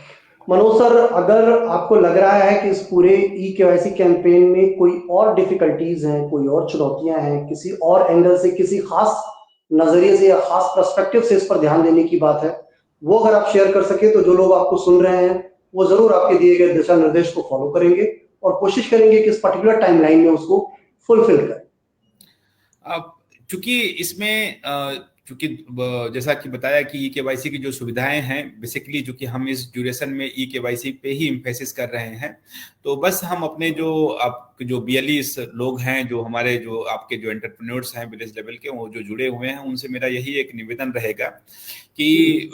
मनोज सर, अगर आपको लग रहा है कि इस पूरे ई-केवाईसी कैंपेन में कोई और डिफिकल्टीज हैं, कोई और चुनौतियां हैं, किसी और एंगल से, किसी खास नजरिए से या खास पर्सपेक्टिव से इस पर ध्यान देने की बात है, वो अगर आप शेयर कर सके तो जो लोग आपको सुन रहे हैं वो जरूर आपके दिए गए दिशा निर्देश को फॉलो करेंगे और कोशिश करेंगे कि इस पर्टिकुलर टाइमलाइन में उसको फुलफिल करें। अब चूंकि इसमें चूंकि जैसा कि बताया कि ई-केवाईसी की जो सुविधाएं हैं, बेसिकली जो कि हम इस ड्यूरेशन में ई-केवाईसी पे ही इम्फेसिस कर रहे हैं, तो बस हम अपने जो बीएलईस लोग हैं, जो हमारे जो आपके जो एंटरप्रेन्योर्स हैं विलेज लेवल के, वो जो जुड़े हुए हैं, उनसे मेरा यही एक निवेदन रहेगा कि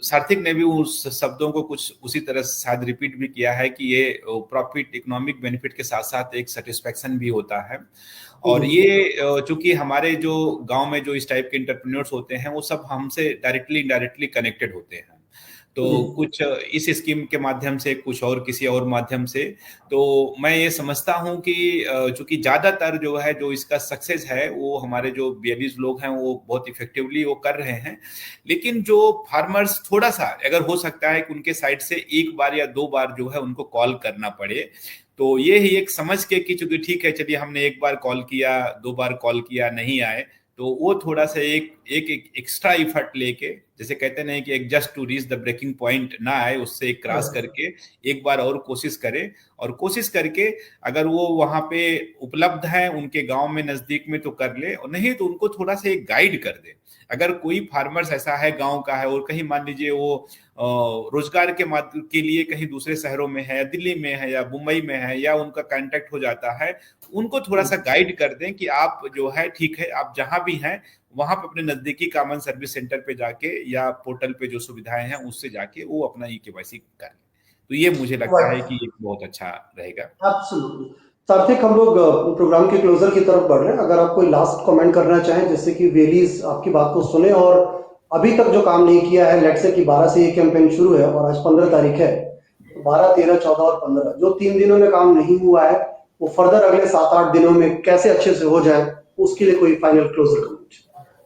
सार्थक ने भी उस शब्दों को कुछ उसी तरह शायद रिपीट भी किया है कि ये प्रॉफिट, इकोनॉमिक बेनिफिट के साथ साथ एक सेटिस्फेक्शन भी होता है। और ये चूंकि हमारे जो गांव में जो इस टाइप के एंटरप्रेन्योर्स होते हैं वो सब हमसे डायरेक्टली इनडायरेक्टली कनेक्टेड होते हैं, तो कुछ इस स्कीम के माध्यम से, कुछ और किसी और माध्यम से। तो मैं ये समझता हूं कि चूंकि ज्यादातर जो है जो इसका सक्सेस है वो हमारे जो बीएलईज लोग हैं वो बहुत इफेक्टिवली वो कर रहे हैं, लेकिन जो फार्मर्स थोड़ा सा अगर हो सकता है कि उनके साइड से एक बार या 2 बार जो है उनको कॉल करना पड़े, तो ये ही एक समझ के कि चूंकि ठीक है चलिए हमने 1 बार कॉल किया, 2 बार कॉल किया, नहीं आए, तो वो थोड़ा सा एक एक्स्ट्रा इफर्ट लेके जैसे कहते नहीं कि एक just to reach the breaking point ना आए, उससे एक क्रॉस करके एक बार और कोशिश करे, और कोशिश करके अगर वो वहां पे उपलब्ध है उनके गांव में नजदीक में तो कर ले, और नहीं तो उनको थोड़ा सा एक गाइड कर दे। अगर कोई फार्मर्स ऐसा है गांव का है और कहीं मान लीजिए वो रोजगार के लिए कहीं दूसरे शहरों में है, दिल्ली में है या मुंबई में है, या उनका कांटेक्ट हो जाता है, उनको थोड़ा सा गाइड कर दें कि आप जो है ठीक है, आप जहां भी हैं वहां पे अपने नजदीकी कॉमन सर्विस सेंटर पे जाके या पोर्टल पे जो सुविधाएं हैं उससे जाके वो अपना ई-केवाईसी कर लें। तो ये मुझे लगता है कि एक बहुत अच्छा रहेगा। एब्सोल्युटली। सार्थक, हम लोग प्रोग्राम के क्लोजर की तरफ बढ़ रहे हैं। अगर आप कोई लास्ट कमेंट करना चाहें जिससे कि वेलीज आपकी बात को सुने, और अभी तक जो काम नहीं किया है, लेट्स से कि 12 से ये कैंपेन शुरू है और आज 15 तारीख है, 12, 13, 14 और 15 जो 3 दिनों में काम नहीं हुआ है वो फर्दर अगले 7-8 दिनों में कैसे अच्छे से हो जाए, उसके लिए कोई फाइनल क्लोजर कमेंट?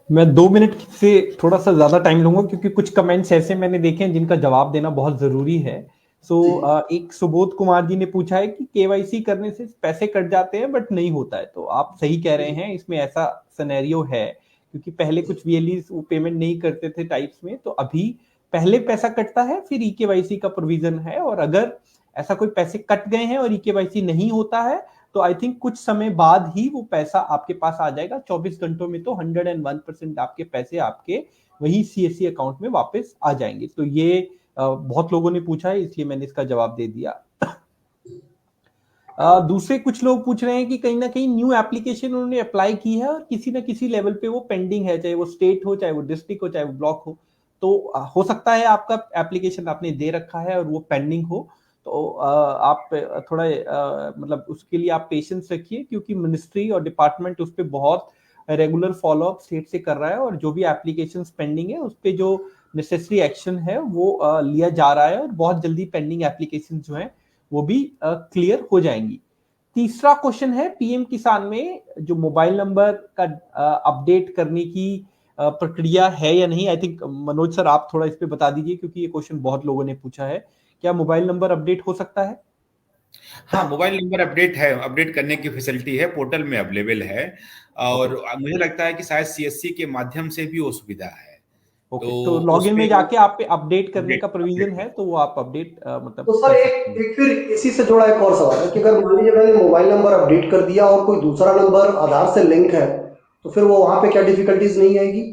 मैं 2 मिनट से थोड़ा सा ज्यादा टाइम लूंगा क्योंकि कुछ कमेंट्स ऐसे मैंने देखे हैं जिनका जवाब देना बहुत जरूरी है। एक सुबोध कुमार जी ने पूछा है कि केवाईसी करने से पैसे कट जाते हैं बट नहीं होता है, तो आप सही कह रहे हैं, इसमें ऐसा सिनेरियो है क्योंकि पहले कुछ वीएलईज वो पेमेंट नहीं करते थे टाइप्स में, तो अभी पहले पैसा कटता है फिर ई-केवाईसी का प्रोविजन है, और अगर ऐसा कोई पैसे कट गए हैं और ई-केवाईसी नहीं होता है तो आई थिंक कुछ समय बाद ही वो पैसा आपके पास आ जाएगा। 24 घंटों में तो 101% आपके पैसे आपके वही सीएससी अकाउंट में वापस आ जाएंगे। तो ये बहुत लोगों ने पूछा है इसलिए मैंने इसका जवाब दे दिया। दूसरे कुछ लोग पूछ रहे हैं कि कहीं ना कहीं न्यू एप्लीकेशन उन्होंने अप्लाई की है और किसी ना किसी लेवल पे वो पेंडिंग है, चाहे वो स्टेट हो, चाहे वो डिस्ट्रिक्ट हो, चाहे वो ब्लॉक हो। तो हो सकता है आपका एप्लीकेशन आपने दे रखा है और वो पेंडिंग हो, तो आप थोड़ा मतलब उसके लिए आप पेशेंस रखिए क्योंकि मिनिस्ट्री और डिपार्टमेंट उस पर बहुत रेगुलर फॉलोअप स्टेट से कर रहा है, और जो भी एप्लीकेशन पेंडिंग है उस पर जो नेसेसरी एक्शन है वो लिया जा रहा है, और बहुत जल्दी पेंडिंग एप्लीकेशन जो है वो भी क्लियर हो जाएंगी। तीसरा क्वेश्चन है पीएम किसान में जो मोबाइल नंबर का अपडेट करने की प्रक्रिया है या नहीं। आई थिंक मनोज सर आप थोड़ा इस पे बता दीजिए क्योंकि ये क्वेश्चन बहुत लोगों ने पूछा है, क्या मोबाइल नंबर अपडेट हो सकता है? हाँ, मोबाइल नंबर अपडेट है, अपडेट करने की फैसिलिटी है, पोर्टल में अवेलेबल है, और मुझे लगता है कि शायद सीएससी के माध्यम से भी वो सुविधा है। तो लॉगिन में जाके आप पे अपडेट करने का प्रोविजन है, तो वो आप अपडेट मतलब। तो सर एक फिर इसी से जुड़ा एक और सवाल है कि अगर मान लीजिए मैंने मोबाइल नंबर अपडेट कर दिया और कोई दूसरा नंबर आधार से लिंक है, तो फिर वो वहां पे क्या डिफिकल्टीज नहीं आएगी?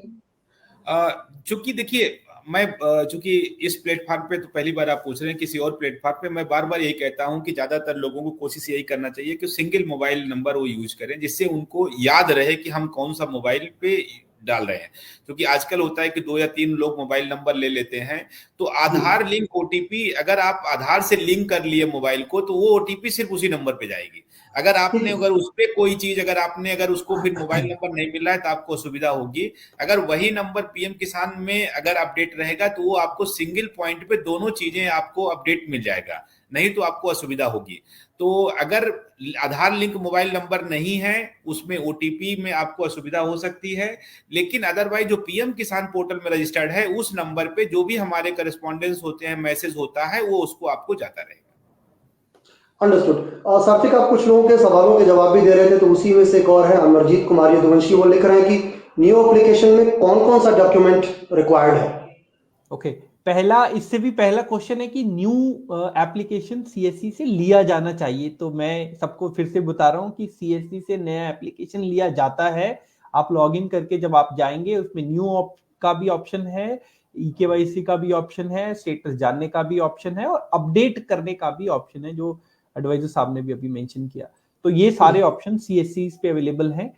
चूंकि देखिए मैं चूंकि इस प्लेटफॉर्म पे तो पहली बार आप पूछ रहे हैं, किसी और प्लेटफॉर्म पे मैं बार बार यही कहता हूं कि ज्यादातर लोगों को कोशिश यही करना चाहिए कि सिंगल मोबाइल नंबर वो यूज करें, जिससे उनको याद रहे कि हम कौन सा मोबाइल पे डाल रहे हैं। क्योंकि आजकल होता है कि 2 या 3 लोग मोबाइल नंबर ले लेते हैं, तो आधार लिंक ओटीपी, अगर आप आधार से लिंक कर लिए मोबाइल को तो वो ओटीपी सिर्फ उसी नंबर पे जाएगी। अगर उस पे कोई चीज अगर उसको फिर मोबाइल नंबर नहीं मिल रहा है तो आपको असुविधा होगी। अगर वही नंबर पीएम किसान में अगर अपडेट रहेगा तो वो आपको सिंगल पॉइंट पे दोनों चीजें आपको अपडेट मिल जाएगा, नहीं तो आपको असुविधा होगी। तो अगर आधार लिंक मोबाइल नंबर नहीं है उसमें ओटीपी में आपको असुविधा हो सकती है, लेकिन अदरवाइज जो पीएम किसान पोर्टल में रजिस्टर्ड है उस नंबर पे जो भी हमारे करस्पॉन्डेंस होते हैं, मैसेज होता है, वो उसको आपको जाता रहेगा। अंडरस्टूड। सात्विक, आप कुछ लोगों के सवालों के जवाब भी दे रहे थे, तो उसी में से एक और है अमरजीत कुमार यदुवंशी, वो लिख रहे हैं कि न्यू एप्लीकेशन में कौन कौन सा डॉक्यूमेंट रिक्वायर्ड है? ओके, इससे भी पहला क्वेश्चन है कि न्यू एप्लीकेशन सीएससी से लिया जाना चाहिए, तो मैं सबको फिर से बता रहा हूँ कि सीएससी से नया एप्लीकेशन लिया जाता है। आप लॉगिन करके जब आप जाएंगे उसमें न्यू का भी ऑप्शन है, ई-केवाईसी का भी ऑप्शन है, स्टेटस जानने का भी ऑप्शन है, और अपडेट करने का भी ऑप्शन है जो एडवाइजर साहब ने भी अभी मेंशन किया। तो ये सारे ऑप्शन सीएससी पे अवेलेबल हैं।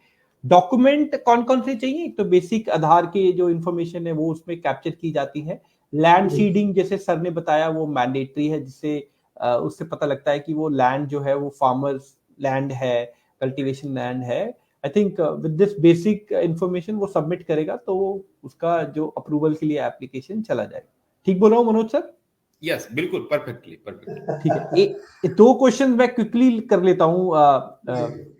डॉक्यूमेंट कौन कौन से चाहिए? तो बेसिक आधार के जो इन्फॉर्मेशन है वो उसमें कैप्चर की जाती है। लैंड सीडिंग जैसे सर ने बताया वो मैंडेटरी है, जिससे उससे पता लगता है कि वो लैंड जो है वो फार्मर्स लैंड है, कल्टीवेशन लैंड है। I think with this basic information वो सबमिट करेगा तो उसका जो अप्रूवल के लिए एप्लीकेशन चला जाएगा। ठीक बोल रहा हूँ मनोज सर? यस, बिल्कुल परफेक्टली। ठीक है, 2 क्वेश्चन मैं क्विकली कर लेता हूँ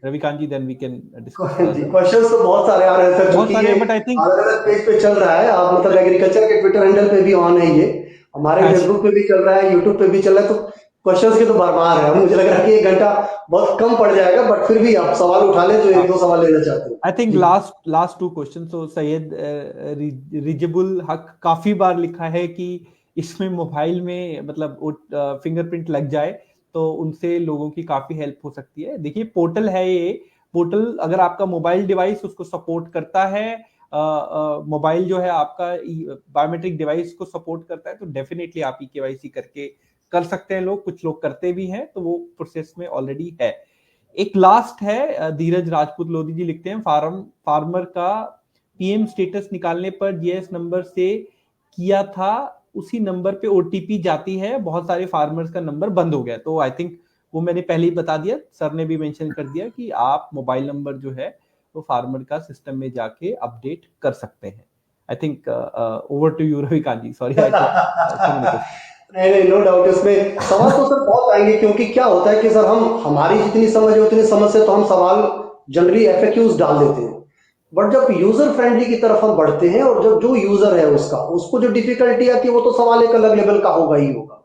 Ravikant ji, then we can discuss. Questions तो बहुत सारे आ रहे हैं सर, बहुत सारे, बट आई थिंक अलग-अलग पेज पे चल रहा है। आप मतलब एग्रीकल्चर के ट्विटर हैंडल पे भी ऑन है, ये हमारे फेसबुक पे भी चल रहा है, यूट्यूब पे भी चल रहा है, तो क्वेश्चंस की तो भरमार है, मुझे लग रहा है कि 1 घंटा बहुत कम पड़ जाएगा, बट फिर भी आप सवाल उठा लें जो 1-2 सवाल लेना चाहते हो। आई थिंक जी। Last 2 question. तो सैयद रिजबुल हक काफी बार लिखा है कि इसमें मोबाइल में मतलब फिंगरप्रिंट लग जाए तो उनसे लोगों की काफी हेल्प हो सकती है। देखिए पोर्टल है ये, पोर्टल अगर आपका मोबाइल डिवाइस उसको सपोर्ट करता है, मोबाइल जो है आपका बायोमेट्रिक डिवाइस को सपोर्ट करता है, तो डेफिनेटली आप केवाईसी करके कर सकते हैं। लोग कुछ लोग करते भी हैं, तो वो प्रोसेस में ऑलरेडी है। एक लास्ट है, धीरज राजपूत लोधी जी लिखते हैं, फार्मर का पीएम स्टेटस निकालने पर जीएस नंबर से किया था, उसी नंबर पे ओटीपी जाती है, बहुत सारे फार्मर्स का नंबर बंद हो गया। तो आई थिंक वो मैंने पहले ही बता दिया, सर ने भी मेंशन कर दिया कि आप मोबाइल नंबर जो है वो फार्मर का सिस्टम में जाके अपडेट कर सकते हैं। I think over to you Ravikant ji, sorry I took नहीं नहीं, नो डाउट, इसमें सवाल तो सर बहुत आएंगे, क्योंकि क्या होता है कि सर हम हमारी जितनी समझ है उतनी समझ से तो हम सवाल जनरली एफएक्यूज डाल देते हैं, बट जब यूजर फ्रेंडली की तरफ हम बढ़ते हैं और जब जो यूजर है उसको जो डिफिकल्टी आती है वो तो सवाल एक अलग लेवल का होगा ही होगा।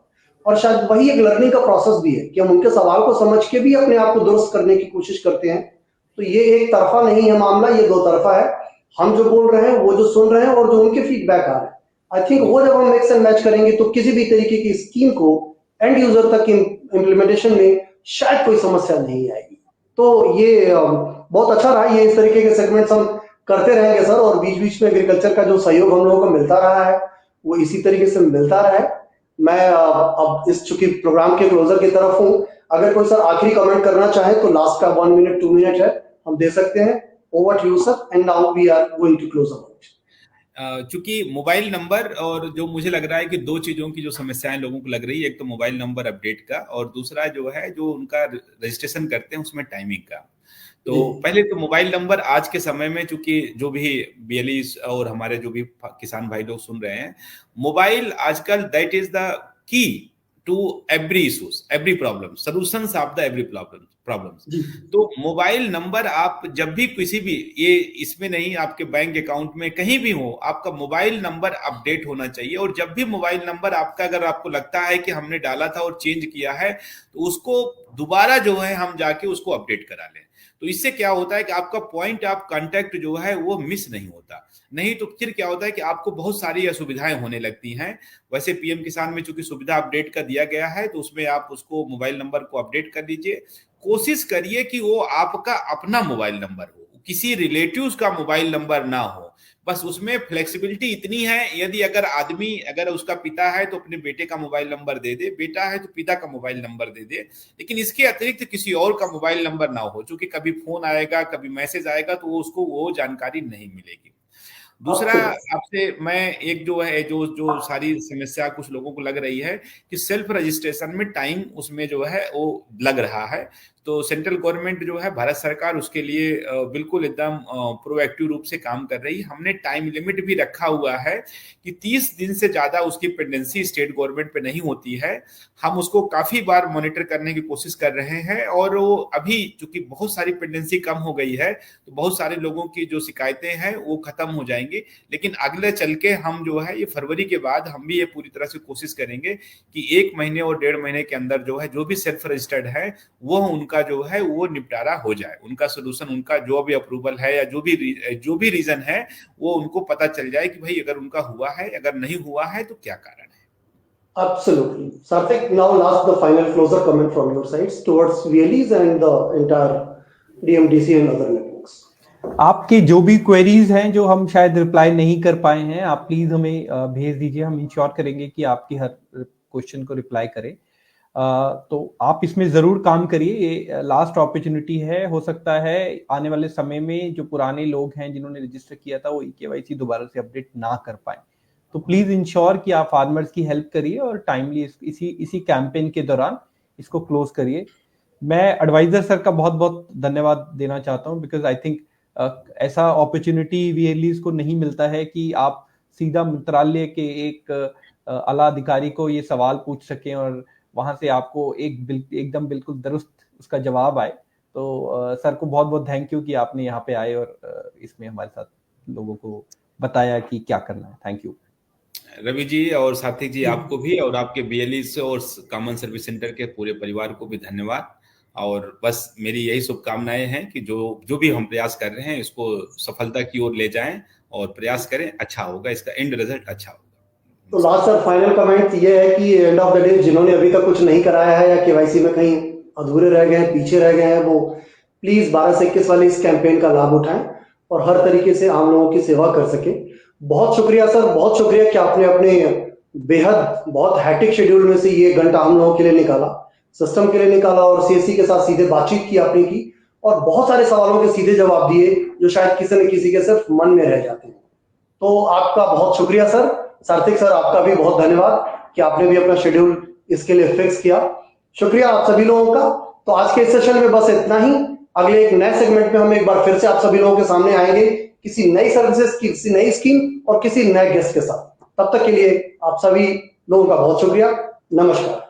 और शायद वही एक लर्निंग का प्रोसेस भी है कि हम उनके सवाल को समझ के भी अपने आप को दुरुस्त करने की कोशिश करते हैं। तो ये एक तरफा नहीं है मामला, ये 2 तरफा है। हम जो बोल रहे हैं, वो जो सुन रहे हैं और जो उनके फीडबैक आ रहे हैं, आई थिंक वो जब हम मिक्स एंड मैच करेंगे तो किसी भी तरीके की स्कीम को एंड यूजर तक इम्प्लीमेंटेशन में शायद कोई समस्या नहीं आएगी। तो ये बहुत अच्छा रहा। ये इस तरीके के सेगमेंट्स हम करते रहेंगे सर, और बीच बीच में एग्रीकल्चर का जो सहयोग हम लोगों को मिलता रहा है वो इसी तरीके से मिलता रहा है। मैं अब इस चूंकि प्रोग्राम के क्लोजर की तरफ हूं, अगर कोई सर आखिरी कमेंट करना चाहे तो लास्ट का 1 मिनट 2 मिनट है, हम दे सकते हैं। Over to you sir, and now we are going to close our. चूंकि मोबाइल नंबर और जो मुझे लग रहा है कि 2 चीजों की जो समस्याएं लोगों को लग रही है, एक तो मोबाइल नंबर अपडेट का और दूसरा जो है जो उनका रजिस्ट्रेशन करते हैं उसमें टाइमिंग का। तो पहले तो मोबाइल नंबर आज के समय में, चूंकि जो भी बीएलई और हमारे जो भी किसान भाई लोग सुन रहे हैं, मोबाइल आजकल that is the key to every issues, every problem, solutions of the every problems. तो मोबाइल नंबर आप जब भी किसी भी, ये इसमें नहीं, आपके बैंक अकाउंट में कहीं भी हो, आपका मोबाइल नंबर अपडेट होना चाहिए। और जब भी मोबाइल नंबर आपका अगर आपको लगता है कि हमने डाला था और चेंज किया है, तो उसको दोबारा जो है हम जाके उसको अपडेट करा लें। तो इससे क्या होता है कि आपका पॉइंट ऑफ कांटेक्ट जो है वो मिस नहीं होता। नहीं तो फिर क्या होता है कि आपको बहुत सारी असुविधाएं होने लगती हैं। वैसे पीएम किसान में चूंकि सुविधा अपडेट का दिया गया है, तो उसमें आप उसको मोबाइल नंबर को अपडेट कर दीजिए। कोशिश करिए कि वो आपका अपना मोबाइल नंबर हो, किसी रिलेटिव्स का मोबाइल नंबर ना हो। बस उसमें फ्लेक्सिबिलिटी इतनी है, यदि अगर आदमी अगर उसका पिता है तो अपने बेटे का मोबाइल नंबर दे दे, बेटा है तो पिता का मोबाइल नंबर दे दे, लेकिन इसके अतिरिक्त किसी और का मोबाइल नंबर ना हो, क्योंकि कभी फोन आएगा, कभी मैसेज आएगा, तो उसको वो जानकारी नहीं मिलेगी। दूसरा, आपसे मैं एक जो है जो जो सारी समस्या कुछ लोगों को लग रही है कि सेल्फ रजिस्ट्रेशन में टाइम उसमें जो है वो लग रहा है। तो सेंट्रल गवर्नमेंट जो है, भारत सरकार, उसके लिए बिल्कुल एकदम प्रोएक्टिव रूप से काम कर रही है। हमने टाइम लिमिट भी रखा हुआ है कि 30 दिन से ज्यादा उसकी पेंडेंसी स्टेट गवर्नमेंट पे नहीं होती है। हम उसको काफी बार मॉनिटर करने की कोशिश कर रहे हैं, और वो अभी चूंकि बहुत सारी पेंडेंसी कम हो गई है, तो बहुत सारे लोगों की जो शिकायतें हैं वो खत्म हो जाएंगी। लेकिन अगले चल के हम जो है ये फरवरी के बाद हम भी ये पूरी तरह से कोशिश करेंगे कि 1 महीने और 1.5 महीने के अंदर जो है जो भी सेल्फ रजिस्टर्ड है वो उनका जो है वो निपटारा हो जाए, उनका सोल्यूशन, उनका जो भी अप्रूवल है या जो भी रीजन है वो उनको पता चल जाए कि भाई अगर उनका हुआ है, अगर नहीं हुआ है तो क्या कारण है। Absolutely. Sarthik, now last the final closer comment from your sides towards VLEs and the entire DMDC and other networks. आपके जो भी क्वेरीज हैं जो हम शायद रिप्लाई नहीं कर पाए हैं, आप प्लीज हमें भेज दीजिए। हम इंश्योर करेंगे कि आपकी हर क्वेश्चन को रिप्लाई करें। तो आप इसमें जरूर काम करिए, ये लास्ट अपॉर्चुनिटी है। हो सकता है आने वाले समय में जो पुराने लोग हैं जिन्होंने रजिस्टर किया था वो केवाईसी दोबारा से अपडेट ना कर पाए, तो प्लीज इंश्योर कि आप फार्मर्स की हेल्प करिए और टाइमली इसी कैंपेन के दौरान इसको क्लोज करिए। मैं एडवाइजर सर का बहुत बहुत धन्यवाद देना चाहता हूँ, बिकॉज आई थिंक ऐसा अपॉर्चुनिटी वीएलईज को नहीं मिलता है कि आप सीधा मंत्रालय के एक आला अधिकारी को ये सवाल पूछ सकें और वहां से आपको एकदम बिल्कुल दुरुस्त उसका जवाब आए। तो सर को बहुत बहुत थैंक यू कि आपने यहाँ पे आए और इसमें हमारे साथ लोगों को बताया कि क्या करना है। Thank you. रवि जी और साथी जी, आपको भी और आपके BLEs और कॉमन सर्विस सेंटर के पूरे परिवार को भी धन्यवाद। और बस मेरी यही शुभकामनाएं हैं कि जो जो भी हम प्रयास कर रहे हैं इसको सफलता की ओर ले जाएं और प्रयास करें, अच्छा होगा, इसका एंड रिजल्ट अच्छा होगा। तो लास्ट सर फाइनल कमेंट ये है कि एंड ऑफ द डे जिन्होंने अभी तक कुछ नहीं कराया है या केवाईसी में कहीं अधूरे रह गए हैं, पीछे रह गए हैं, वो प्लीज 12 से 21 वाले इस कैंपेन का लाभ उठाएं और हर तरीके से आम लोगों की सेवा कर सके। बहुत शुक्रिया सर, बहुत शुक्रिया कि आपने अपने बेहद बहुत हैट्रिक शेड्यूल में से ये घंटा हम लोगों के लिए निकाला, सिस्टम के लिए निकाला और CSC के साथ सीधे बातचीत की आपने की और बहुत सारे सवालों के सीधे जवाब दिए जो शायद किसी न किसी के सिर्फ मन में रह जाते हैं। तो आपका बहुत शुक्रिया सर। सार्थक सर, आपका भी बहुत धन्यवाद कि आपने भी अपना शेड्यूल इसके लिए फिक्स किया। शुक्रिया आप सभी लोगों का। तो आज के सेशन में बस इतना ही। अगले एक नए सेगमेंट में हम एक बार फिर से आप सभी लोगों के सामने आएंगे किसी नई सर्विसेज, किसी नई स्कीम और किसी नए गेस्ट के साथ। तब तक के लिए आप सभी लोगों का बहुत शुक्रिया। नमस्कार।